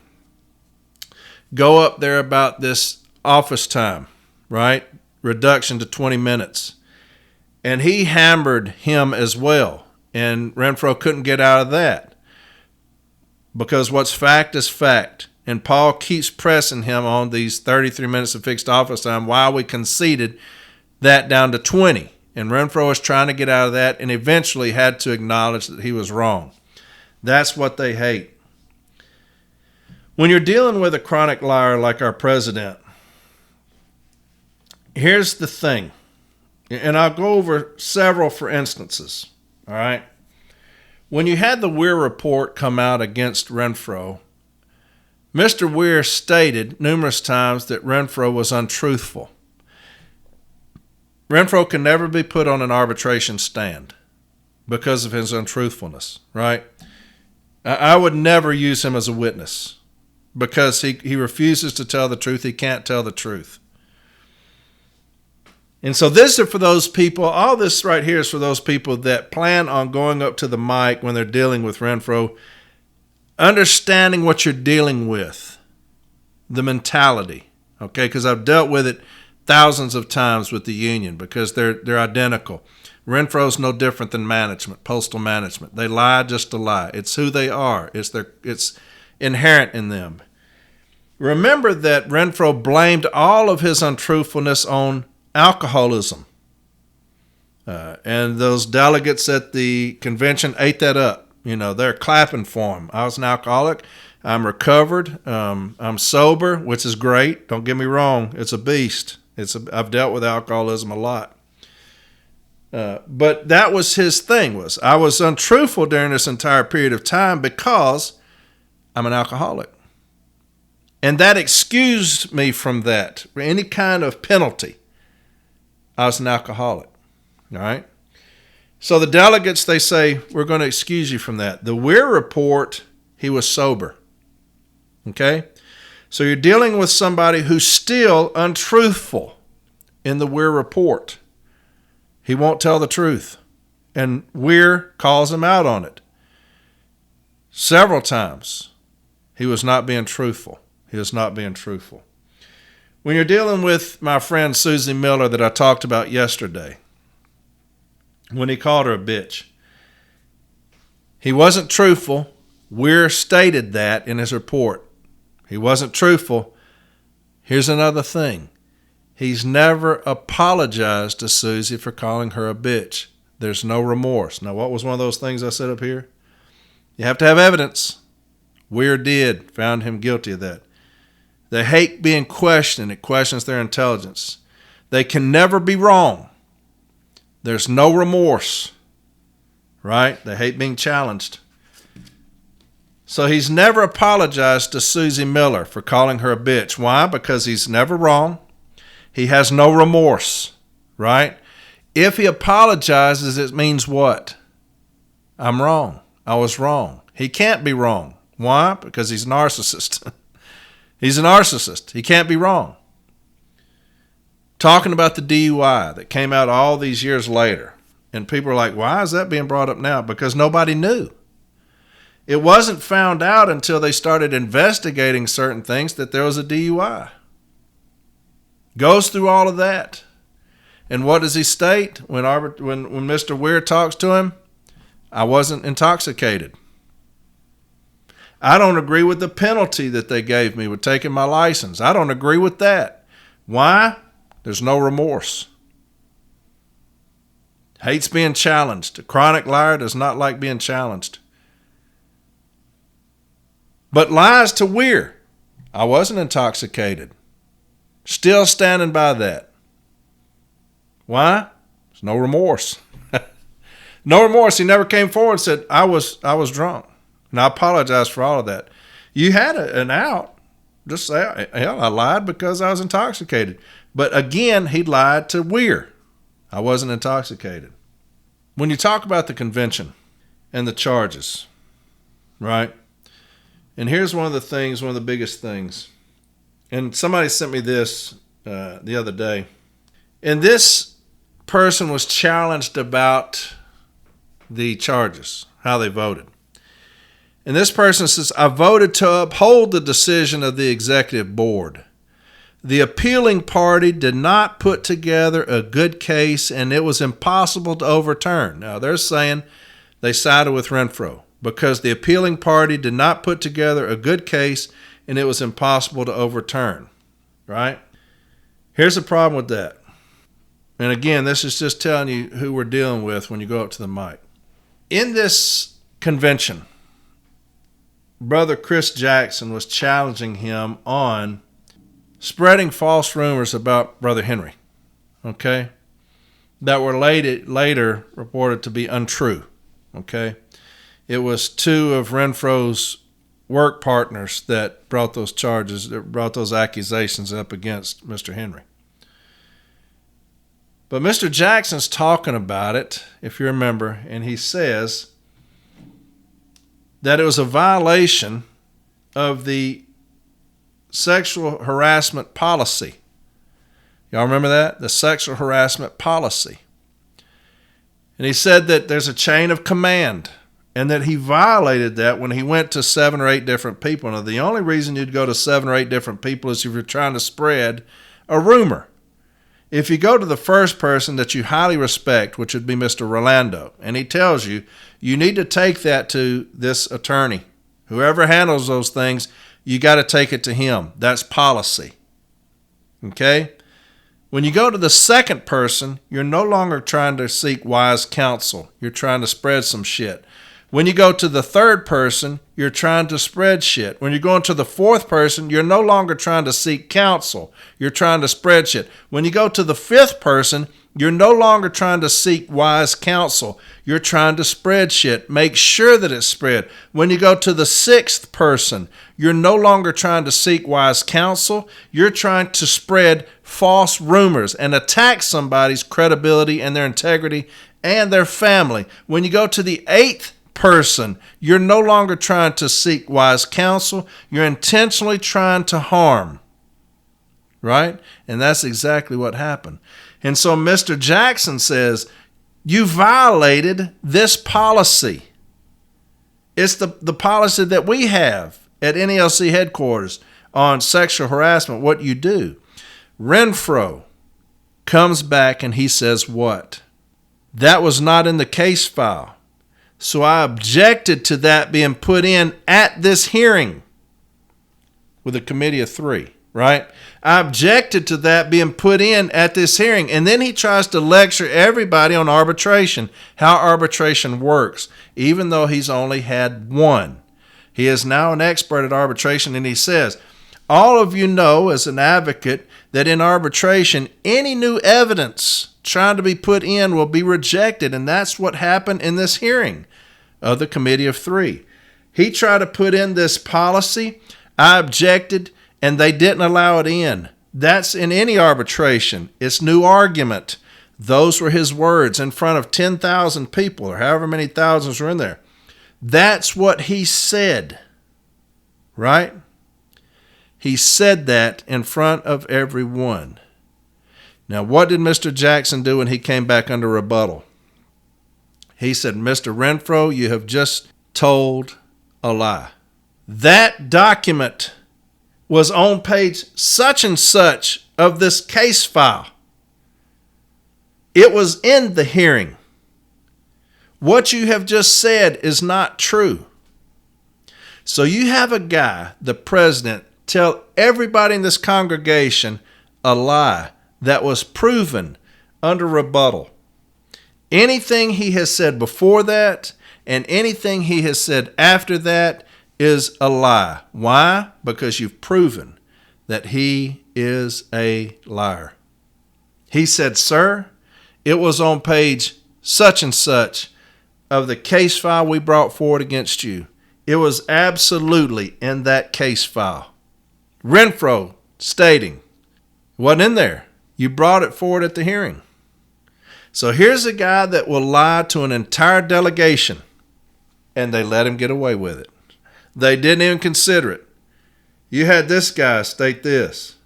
go up there about this office time, right? Reduction to 20 minutes. And he hammered him as well. And Renfro couldn't get out of that. Because what's fact is fact. And Paul keeps pressing him on these 33 minutes of fixed office time while we conceded that down to 20. And Renfro was trying to get out of that and eventually had to acknowledge that he was wrong. That's what they hate. When you're dealing with a chronic liar like our president, here's the thing. And I'll go over several for instances. All right. When you had the Weir report come out against Renfro, Mr. Weir stated numerous times that Renfro was untruthful. Renfro can never be put on an arbitration stand because of his untruthfulness, right? I would never use him as a witness because he refuses to tell the truth. He can't tell the truth. And so this is for those people, all this right here is for those people that plan on going up to the mic when they're dealing with Renfro understanding what you're dealing with, the mentality, okay? Because I've dealt with it thousands of times with the union because they're identical. Renfro's no different than management, postal management. They lie just to lie. It's who they are. It's inherent in them. Remember that Renfro blamed all of his untruthfulness on alcoholism. And those delegates at the convention ate that up. You know, they're clapping for him. I was an alcoholic. I'm recovered. I'm sober, which is great. Don't get me wrong. It's a beast. I've dealt with alcoholism a lot. But that was his thing. I was untruthful during this entire period of time because I'm an alcoholic. And that excused me from that, for any kind of penalty. I was an alcoholic. All right? So the delegates, they say, we're going to excuse you from that. The Weir report, he was sober. Okay? So you're dealing with somebody who's still untruthful in the Weir report. He won't tell the truth. And Weir calls him out on it. Several times, he was not being truthful. He was not being truthful. When you're dealing with my friend Susie Miller that I talked about yesterday, when he called her a bitch, he wasn't truthful. Weir stated that in his report. He wasn't truthful. Here's another thing. He's never apologized to Susie for calling her a bitch. There's no remorse. Now, what was one of those things I said up here? You have to have evidence. Weir did, found him guilty of that. They hate being questioned. It questions their intelligence. They can never be wrong. There's no remorse, right? They hate being challenged. So he's never apologized to Susie Miller for calling her a bitch. Why? Because he's never wrong. He has no remorse, right? If he apologizes, it means what? I'm wrong. I was wrong. He can't be wrong. Why? Because he's a narcissist. He's a narcissist. He can't be wrong. Talking about the DUI that came out all these years later. And people are like, why is that being brought up now? Because nobody knew. It wasn't found out until they started investigating certain things that there was a DUI. Goes through all of that. And what does he state when Mr. Weir talks to him? I wasn't intoxicated. I don't agree with the penalty that they gave me with taking my license. I don't agree with that. Why? There's no remorse. Hates being challenged. A chronic liar does not like being challenged. But lies to Weir. I wasn't intoxicated. Still standing by that. Why? There's no remorse. No remorse. He never came forward and said, I was drunk. And I apologize for all of that. You had an out. Just say, hell, I lied because I was intoxicated. But again, he lied to Weir. I wasn't intoxicated. When you talk about the convention and the charges, right? And here's one of the biggest things. And somebody sent me this the other day. And this person was challenged about the charges, how they voted. And this person says, I voted to uphold the decision of the executive board. The appealing party did not put together a good case, and it was impossible to overturn. Now, they're saying they sided with Renfro because the appealing party did not put together a good case, and it was impossible to overturn, right? Here's the problem with that. And again, this is just telling you who we're dealing with when you go up to the mic. In this convention, Brother Chris Jackson was challenging him on spreading false rumors about Brother Henry, okay, that were later reported to be untrue, okay? It was two of Renfro's work partners that brought those charges, that brought those accusations up against Mr. Henry. But Mr. Jackson's talking about it, if you remember, and he says that it was a violation of the sexual harassment policy. Y'all remember that? The sexual harassment policy. And he said that there's a chain of command. and that he violated that when he went to 7 or 8 different people. Now, the only reason you'd go to 7 or 8 different people is if you're trying to spread a rumor. If you go to the first person that you highly respect, which would be Mr. Rolando, and he tells you, you need to take that to this attorney. Whoever handles those things, you got to take it to him. That's policy. Okay? When you go to the second person, you're no longer trying to seek wise counsel. You're trying to spread some shit. When you go to the third person, you're trying to spread shit. When you're going to the fourth person, you're no longer trying to seek counsel. You're trying to spread shit. When you go to the fifth person, you're no longer trying to seek wise counsel. You're trying to spread shit. Make sure that it's spread. When you go to the sixth person, you're no longer trying to seek wise counsel. You're trying to spread false rumors and attack somebody's credibility and their integrity and their family. When you go to the eighth person, you're no longer trying to seek wise counsel. You're intentionally trying to harm. Right? And that's exactly what happened. And so Mr. Jackson says, you violated this policy. It's the policy that we have at NELC headquarters on sexual harassment, what you do. Renfro comes back and he says what? That was not in the case file. So I objected to that being put in at this hearing with a committee of 3, right? I objected to that being put in at this hearing. And then he tries to lecture everybody on arbitration, how arbitration works, even though he's only had one. He is now an expert at arbitration, and he says, all of you know as an advocate that in arbitration, any new evidence trying to be put in will be rejected, and that's what happened in this hearing of the committee of 3. He tried to put in this policy. I objected, and they didn't allow it in. That's in any arbitration. It's new argument. Those were his words in front of 10,000 people, or however many thousands were in there. That's what he said, right? He said that in front of everyone. Now, what did Mr. Jackson do when he came back under rebuttal? He said, Mr. Renfro, you have just told a lie. That document was on page such and such of this case file. It was in the hearing. What you have just said is not true. So you have a guy, the president, tell everybody in this congregation a lie that was proven under rebuttal. Anything he has said before that and anything he has said after that is a lie. Why? Because you've proven that he is a liar. He said, sir, it was on page such and such of the case file we brought forward against you. It was absolutely in that case file. Renfro stating, it wasn't in there. You brought it forward at the hearing. So here's a guy that will lie to an entire delegation, and they let him get away with it. They didn't even consider it. You had this guy state this.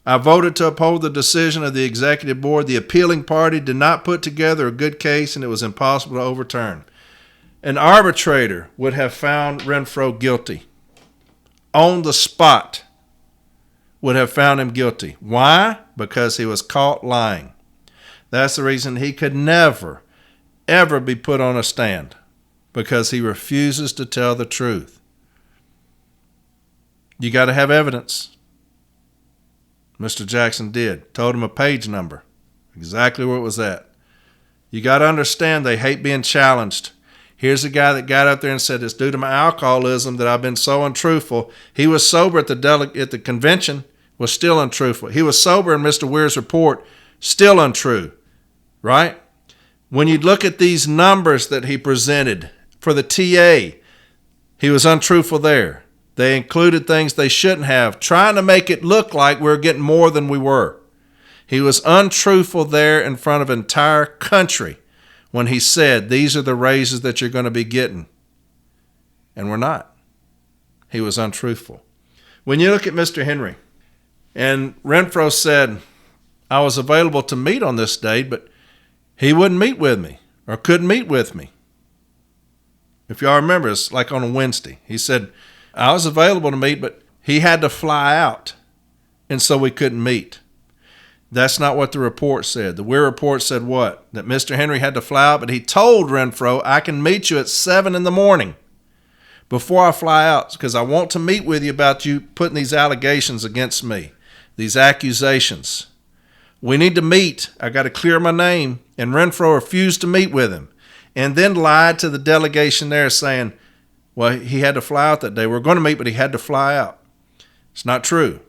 I voted to uphold the decision of the executive board. The appealing party did not put together a good case, and it was impossible to overturn. An arbitrator would have found Renfro guilty. On the spot, would have found him guilty. Why? Because he was caught lying. That's the reason he could never, ever be put on a stand, because he refuses to tell the truth. You got to have evidence. Mr. Jackson did. Told him a page number, exactly where it was at. You got to understand they hate being challenged. Here's a guy that got up there and said, it's due to my alcoholism that I've been so untruthful. He was sober at the convention, was still untruthful. He was sober in Mr. Weir's report, still untrue, right? When you look at these numbers that he presented for the TA, he was untruthful there. They included things they shouldn't have, trying to make it look like we were getting more than we were. He was untruthful there in front of an entire country when he said, these are the raises that you're going to be getting. And we're not. He was untruthful. When you look at Mr. Henry, and Renfro said, I was available to meet on this date, but he wouldn't meet with me or couldn't meet with me. If y'all remember, it's like on a Wednesday. He said, I was available to meet, but he had to fly out, and so we couldn't meet. That's not what the report said. The Weir report said what? That Mr. Henry had to fly out, but he told Renfro, I can meet you at 7 in the morning before I fly out, because I want to meet with you about you putting these allegations against me, these accusations. We need to meet. I got to clear my name. And Renfro refused to meet with him, and then lied to the delegation there saying, well, he had to fly out that day. We're going to meet, but he had to fly out. It's not true.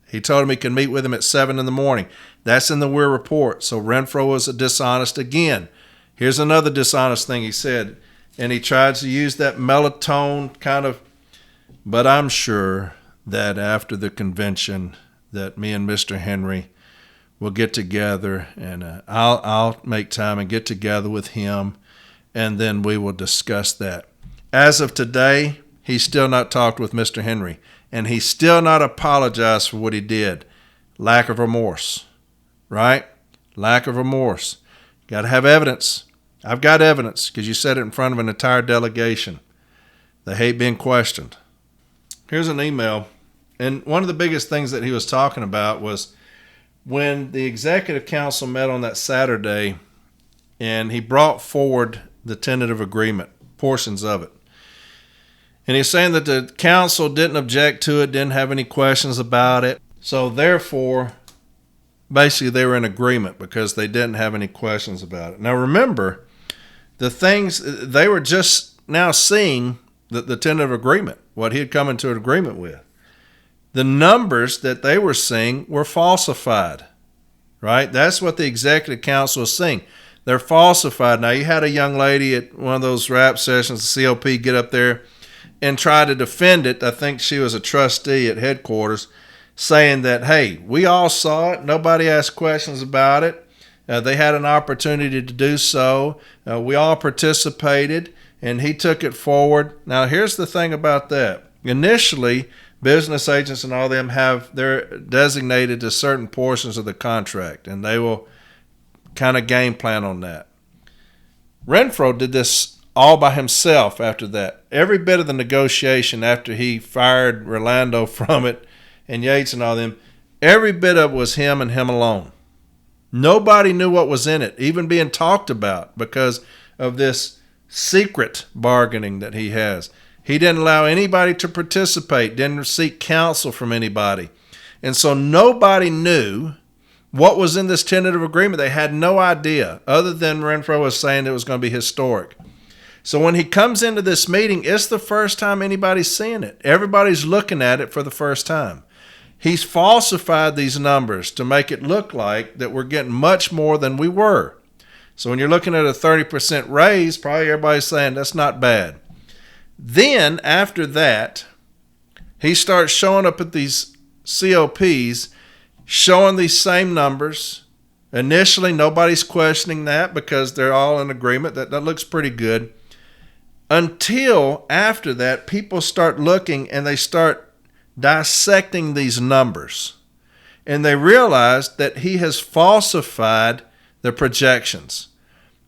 He told him he could meet with him at 7 in the morning. That's in the Weir report. So Renfro was dishonest again. Here's another dishonest thing he said, and he tried to use that melatonin kind of, but I'm sure that after the convention that me and Mr. Henry will get together, and I'll make time and get together with him, and then we will discuss that. As of today, he's still not talked with Mr. Henry, and he's still not apologized for what he did. Lack of remorse, right? Lack of remorse. Got to have evidence. I've got evidence because you said it in front of an entire delegation. They hate being questioned. Here's an email, and one of the biggest things that he was talking about was when the executive council met on that Saturday, and he brought forward the tentative agreement, portions of it. And he's saying that the council didn't object to it, didn't have any questions about it. So therefore, basically they were in agreement because they didn't have any questions about it. Now remember, the things, they were just now seeing the tentative agreement, what he had come into an agreement with. The numbers that they were seeing were falsified, right? That's what the executive council was seeing. They're falsified. Now, you had a young lady at one of those rap sessions, the COP, get up there and try to defend it. I think she was a trustee at headquarters, saying that, hey, we all saw it. Nobody asked questions about it. They had an opportunity to do so. We all participated, and he took it forward. Now, here's the thing about that. Initially, business agents and all them they're designated to certain portions of the contract, and they will kind of game plan on that. Renfro did this all by himself after that. Every bit of the negotiation after he fired Rolando from it and Yates and all them, every bit of it was him and him alone. Nobody knew what was in it, even being talked about because of this secret bargaining that he has. He didn't allow anybody to participate, didn't seek counsel from anybody. And so nobody knew what was in this tentative agreement. They had no idea, other than Renfro was saying it was going to be historic. So when he comes into this meeting, it's the first time anybody's seeing it. Everybody's looking at it for the first time. He's falsified these numbers to make it look like that we're getting much more than we were. So when you're looking at a 30% raise, probably everybody's saying that's not bad. Then, after that, he starts showing up at these COPs, showing these same numbers. Initially, nobody's questioning that because they're all in agreement. That looks pretty good. Until after that, people start looking and they start dissecting these numbers. And they realize that he has falsified the projections,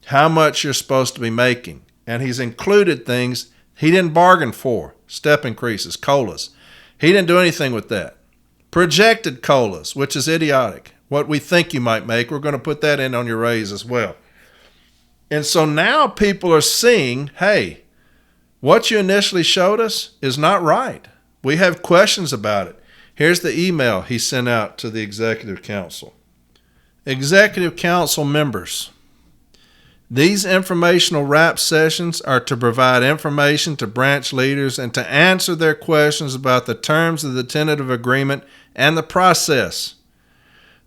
how much you're supposed to be making. And he's included things he didn't bargain for, step increases, COLAs. He didn't do anything with that. Projected COLAs, which is idiotic. What we think you might make, we're going to put that in on your raise as well. And so now people are seeing, hey, what you initially showed us is not right. We have questions about it. Here's the email he sent out to the Executive Council. Executive Council members, these informational wrap sessions are to provide information to branch leaders and to answer their questions about the terms of the tentative agreement and the process.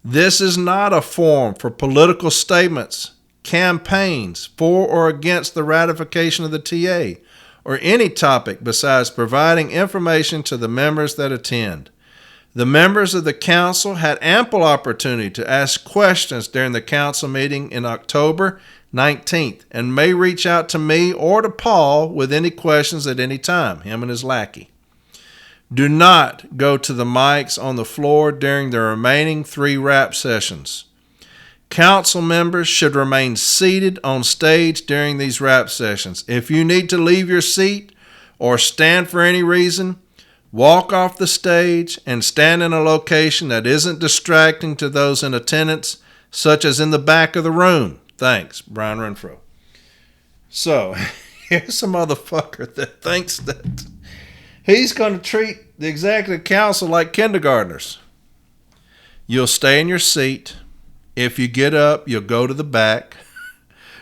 This is not a forum for political statements, campaigns for or against the ratification of the TA, or any topic besides providing information to the members that attend. The members of the council had ample opportunity to ask questions during the council meeting in October 19th and may reach out to me or to Paul with any questions at any time, him and his lackey. Do not go to the mics on the floor during the remaining 3 wrap sessions. Council members should remain seated on stage during these rap sessions. If you need to leave your seat or stand for any reason, walk off the stage and stand in a location that isn't distracting to those in attendance, such as in the back of the room. Thanks, Brian Renfro. So, here's a motherfucker that thinks that he's going to treat the executive council like kindergartners. You'll stay in your seat. If you get up, you'll go to the back.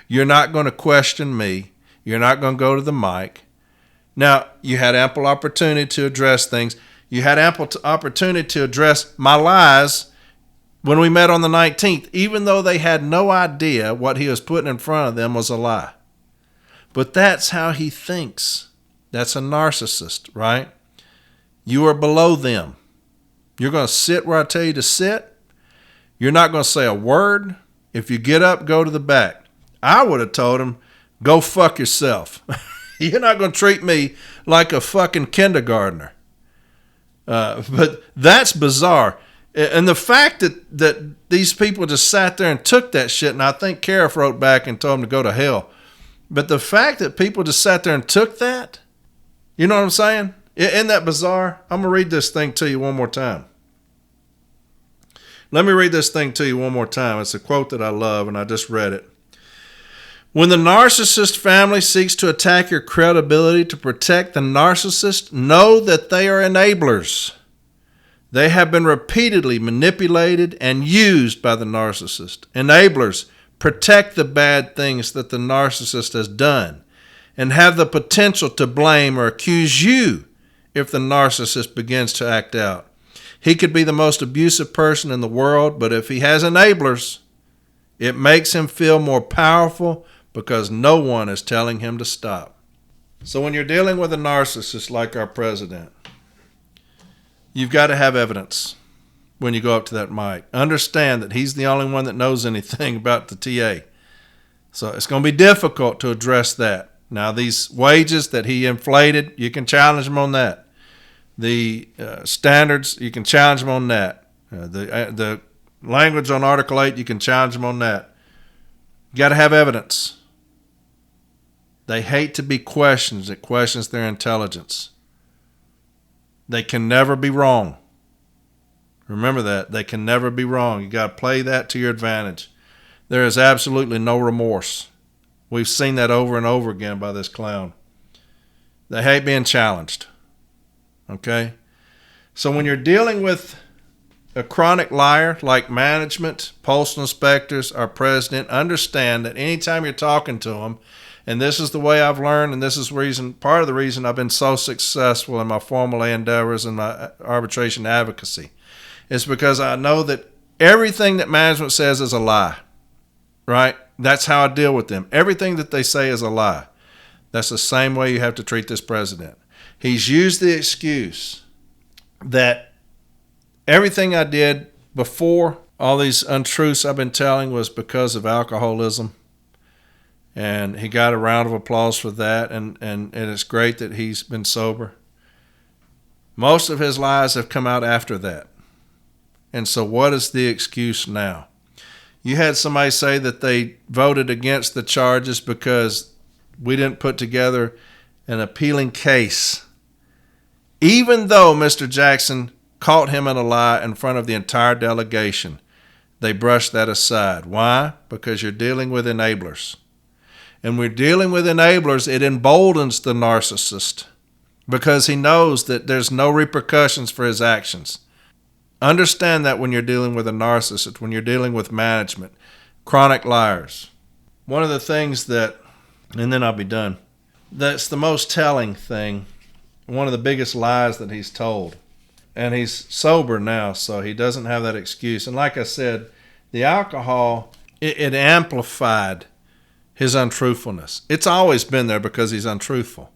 You're not going to question me. You're not going to go to the mic. Now, you had ample opportunity to address things. You had ample opportunity to address my lies when we met on the 19th, even though they had no idea what he was putting in front of them was a lie. But that's how he thinks. That's a narcissist, right? You are below them. You're going to sit where I tell you to sit. You're not going to say a word. If you get up, go to the back. I would have told him, go fuck yourself. You're not going to treat me like a fucking kindergartner. But that's bizarre. And the fact that these people just sat there and took that shit, and I think Cariff wrote back and told him to go to hell. But the fact that people just sat there and took that, you know what I'm saying? Isn't that bizarre? I'm going to read this thing to you one more time. Let me read this thing to you one more time. It's a quote that I love, and I just read it. When the narcissist family seeks to attack your credibility to protect the narcissist, know that they are enablers. They have been repeatedly manipulated and used by the narcissist. Enablers protect the bad things that the narcissist has done and have the potential to blame or accuse you if the narcissist begins to act out. He could be the most abusive person in the world, but if he has enablers, it makes him feel more powerful because no one is telling him to stop. So when you're dealing with a narcissist like our president, you've got to have evidence when you go up to that mic. Understand that he's the only one that knows anything about the TA. So it's going to be difficult to address that. Now, these wages that he inflated, you can challenge him on that. The standards, you can challenge him on that. The language on Article 8, you can challenge him on that. You got to have evidence. They hate to be questioned. It questions their intelligence. They can never be wrong. Remember that. They can never be wrong. You got to play that to your advantage. There is absolutely no remorse. We've seen that over and over again by this clown. They hate being challenged. Okay? So when you're dealing with a chronic liar like management, postal inspectors, our president, understand that anytime you're talking to them, and this is the way I've learned, and this is part of the reason I've been so successful in my formal endeavors and my arbitration advocacy, is because I know that everything that management says is a lie, right? That's how I deal with them. Everything that they say is a lie. That's the same way you have to treat this president. He's used the excuse that everything I did before all these untruths I've been telling was because of alcoholism. And he got a round of applause for that. And it's great that he's been sober. Most of his lies have come out after that. And so what is the excuse now? You had somebody say that they voted against the charges because we didn't put together an appealing case. Even though Mr. Jackson caught him in a lie in front of the entire delegation, they brushed that aside. Why? Because you're dealing with enablers. And we're dealing with enablers, it emboldens the narcissist because he knows that there's no repercussions for his actions. Understand that when you're dealing with a narcissist, when you're dealing with management, chronic liars. One of the things that, and then I'll be done, that's the most telling thing, one of the biggest lies that he's told. And he's sober now, so he doesn't have that excuse. And like I said, the alcohol, it amplified his untruthfulness. It's always been there because he's untruthful.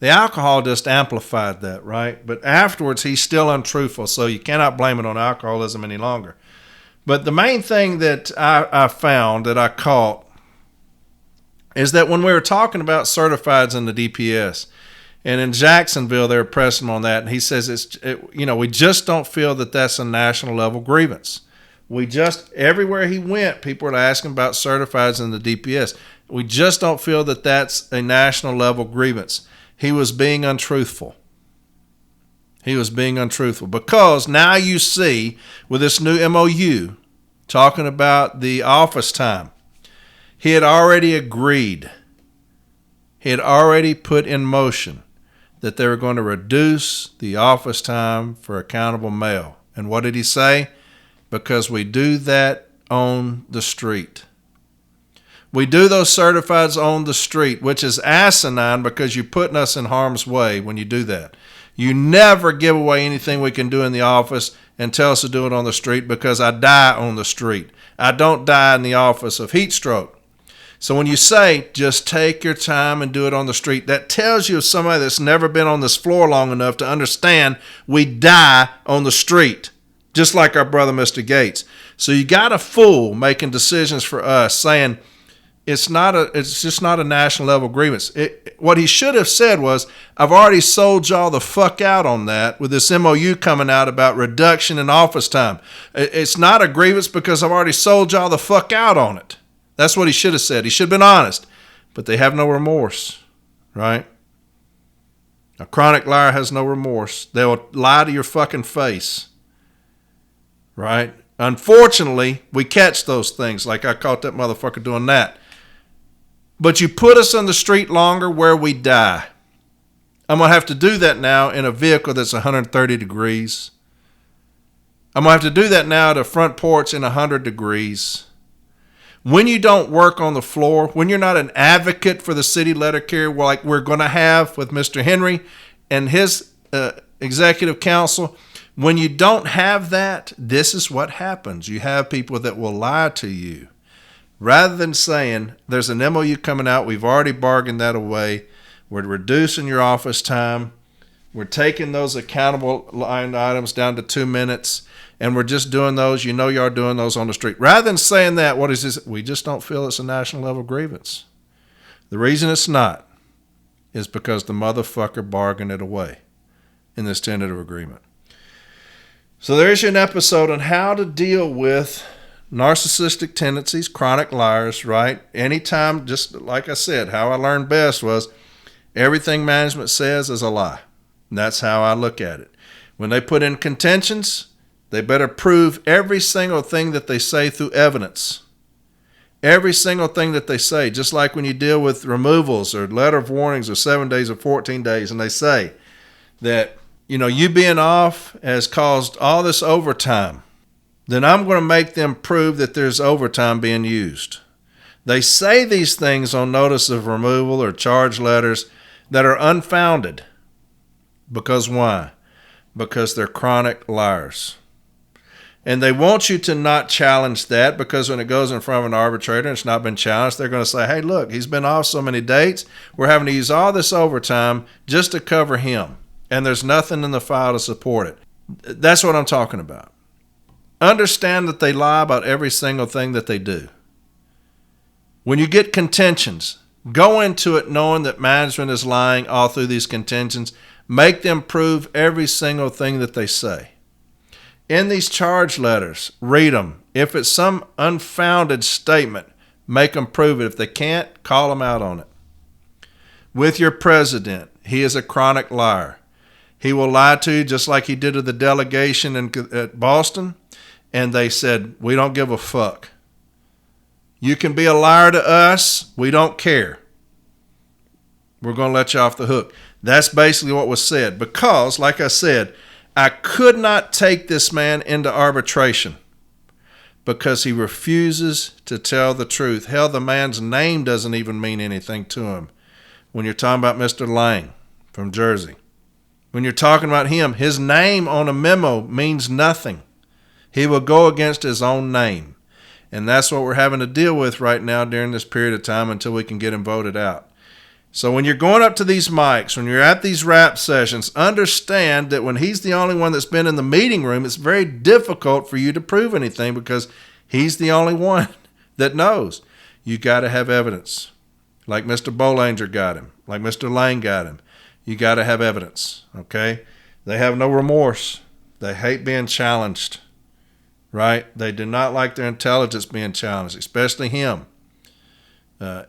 The alcohol just amplified that, right? But afterwards, he's still untruthful, so you cannot blame it on alcoholism any longer. But the main thing that I found, that I caught, is that when we were talking about certifieds in the DPS, and in Jacksonville, they were pressing him on that, and he says, we just don't feel that that's a national level grievance. Everywhere he went, people were asking about certifieds in the DPS. We just don't feel that that's a national level grievance. He was being untruthful. Because now you see with this new MOU talking about the office time, he had already agreed. He had already put in motion that they were going to reduce the office time for accountable male. And what did he say? Because we do that on the street. We do those certifieds on the street, which is asinine because you're putting us in harm's way when you do that. You never give away anything we can do in the office and tell us to do it on the street because I die on the street. I don't die in the office of heat stroke. So when you say, just take your time and do it on the street, that tells you somebody that's never been on this floor long enough to understand we die on the street, just like our brother Mr. Gates. So you got a fool making decisions for us saying it's just not a national level grievance. What he should have said was, I've already sold y'all the fuck out on that with this MOU coming out about reduction in office time. It's not a grievance because I've already sold y'all the fuck out on it. That's what he should have said. He should have been honest. But they have no remorse, right? A chronic liar has no remorse. They'll lie to your fucking face, right? Unfortunately, we catch those things, like I caught that motherfucker doing that. But you put us on the street longer where we die. I'm going to have to do that now in a vehicle that's 130 degrees. I'm going to have to do that now at a front porch in 100 degrees. When you don't work on the floor, when you're not an advocate for the city letter carrier like we're going to have with Mr. Henry and his executive council, when you don't have that, this is what happens. You have people that will lie to you. Rather than saying, there's an MOU coming out, we've already bargained that away, we're reducing your office time, we're taking those accountable line items down to 2 minutes, and we're just doing those, y'all doing those on the street. Rather than saying that, what is this? We just don't feel it's a national level grievance. The reason it's not is because the motherfucker bargained it away in this tentative agreement. So there's an episode on how to deal with narcissistic tendencies, chronic liars, right? Anytime, just like I said, how I learned best was everything management says is a lie. And that's how I look at it. When they put in contentions, they better prove every single thing that they say through evidence. Every single thing that they say, just like when you deal with removals or letter of warnings or 7 days or 14 days, and they say that, you being off has caused all this overtime, then I'm going to make them prove that there's overtime being used. They say these things on notice of removal or charge letters that are unfounded. Because why? Because they're chronic liars. And they want you to not challenge that because when it goes in front of an arbitrator and it's not been challenged, they're going to say, hey, look, he's been off so many dates. We're having to use all this overtime just to cover him. And there's nothing in the file to support it. That's what I'm talking about. Understand that they lie about every single thing that they do. When you get contentions, go into it knowing that management is lying all through these contentions. Make them prove every single thing that they say. In these charge letters, read them. If it's some unfounded statement, make them prove it. If they can't, call them out on it. With your president, he is a chronic liar. He will lie to you just like he did to the delegation at Boston, and they said, we don't give a fuck. You can be a liar to us, we don't care. We're going to let you off the hook. That's basically what was said because, like I said, I could not take this man into arbitration because he refuses to tell the truth. Hell, the man's name doesn't even mean anything to him. When you're talking about Mr. Lang from Jersey, when you're talking about him, his name on a memo means nothing. He will go against his own name. And that's what we're having to deal with right now during this period of time until we can get him voted out. So when you're going up to these mics, when you're at these rap sessions, understand that when he's the only one that's been in the meeting room, it's very difficult for you to prove anything because he's the only one that knows. You got to have evidence. Like Mr. Bolanger got him, like Mr. Lang got him. You got to have evidence, okay? They have no remorse. They hate being challenged, right? They do not like their intelligence being challenged, especially him.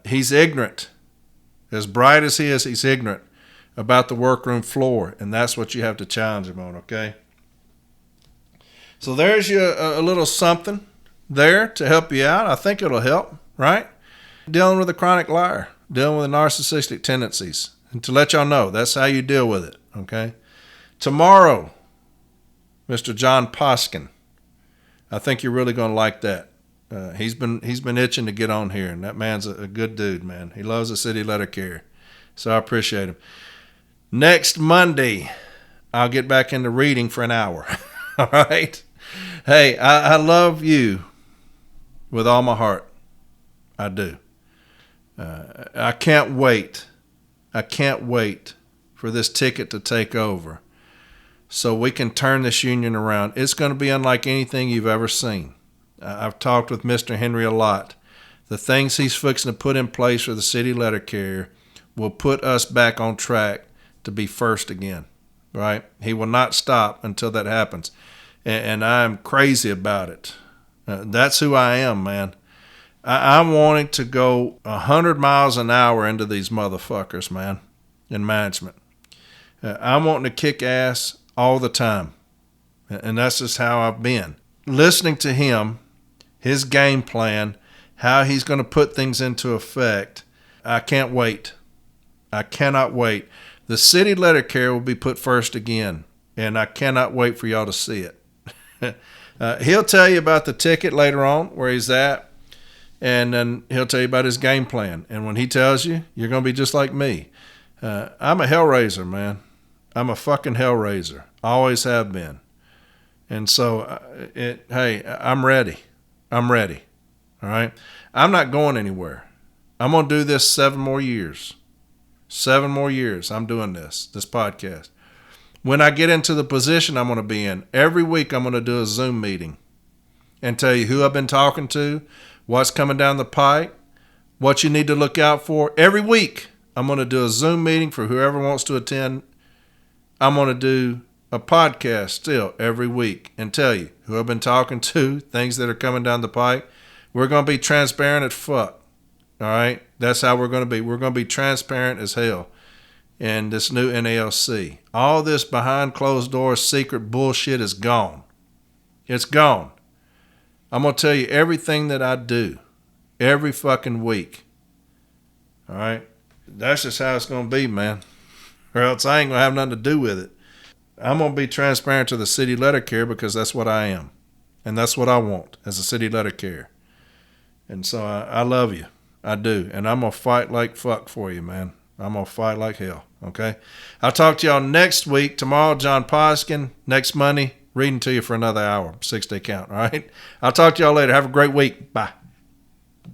He's ignorant. As bright as he is, he's ignorant about the workroom floor, and that's what you have to challenge him on, okay? So there's you a little something there to help you out. I think it'll help, right? Dealing with a chronic liar, dealing with narcissistic tendencies, and to let y'all know, that's how you deal with it, okay? Tomorrow, Mr. John Poskin, I think you're really going to like that. He's been itching to get on here, and that man's a good dude, man. He loves the city letter carrier, so I appreciate him. Next Monday, I'll get back into reading for an hour. All right? Hey, I love you with all my heart. I do. I can't wait. I can't wait for this ticket to take over so we can turn this union around. It's going to be unlike anything you've ever seen. I've talked with Mr. Henry a lot. The things he's fixing to put in place for the city letter carrier will put us back on track to be first again, right? He will not stop until that happens. And I'm crazy about it. That's who I am, man. I'm wanting to go 100 miles an hour into these motherfuckers, man, in management. I'm wanting to kick ass all the time. And that's just how I've been. Listening to him, his game plan, how he's going to put things into effect, I can't wait. I cannot wait. The city letter carrier will be put first again, and I cannot wait for y'all to see it. He'll tell you about the ticket later on, where he's at, and then he'll tell you about his game plan. And when he tells you, you're going to be just like me. I'm a hellraiser, man. I'm a fucking hellraiser. Always have been. And so, hey, I'm ready. I'm ready. All right? I'm not going anywhere. I'm going to do this 7 more years. 7 more years I'm doing this podcast. When I get into the position I'm going to be in, every week I'm going to do a Zoom meeting and tell you who I've been talking to, what's coming down the pike, what you need to look out for. Every week I'm going to do a Zoom meeting for whoever wants to attend. I'm going to do a podcast still every week and tell you who I've been talking to, things that are coming down the pike. We're going to be transparent as fuck. All right? That's how we're going to be. We're going to be transparent as hell in this new NALC. All this behind closed doors secret bullshit is gone. It's gone. I'm going to tell you everything that I do every fucking week. All right? That's just how it's going to be, man. Or else I ain't going to have nothing to do with it. I'm going to be transparent to the city letter carrier because that's what I am. And that's what I want as a city letter carrier. And so I love you. I do. And I'm going to fight like fuck for you, man. I'm going to fight like hell. Okay? I'll talk to y'all next week. Tomorrow, John Poskin. Next Monday, reading to you for another hour. 6-day count. All right? I'll talk to y'all later. Have a great week. Bye.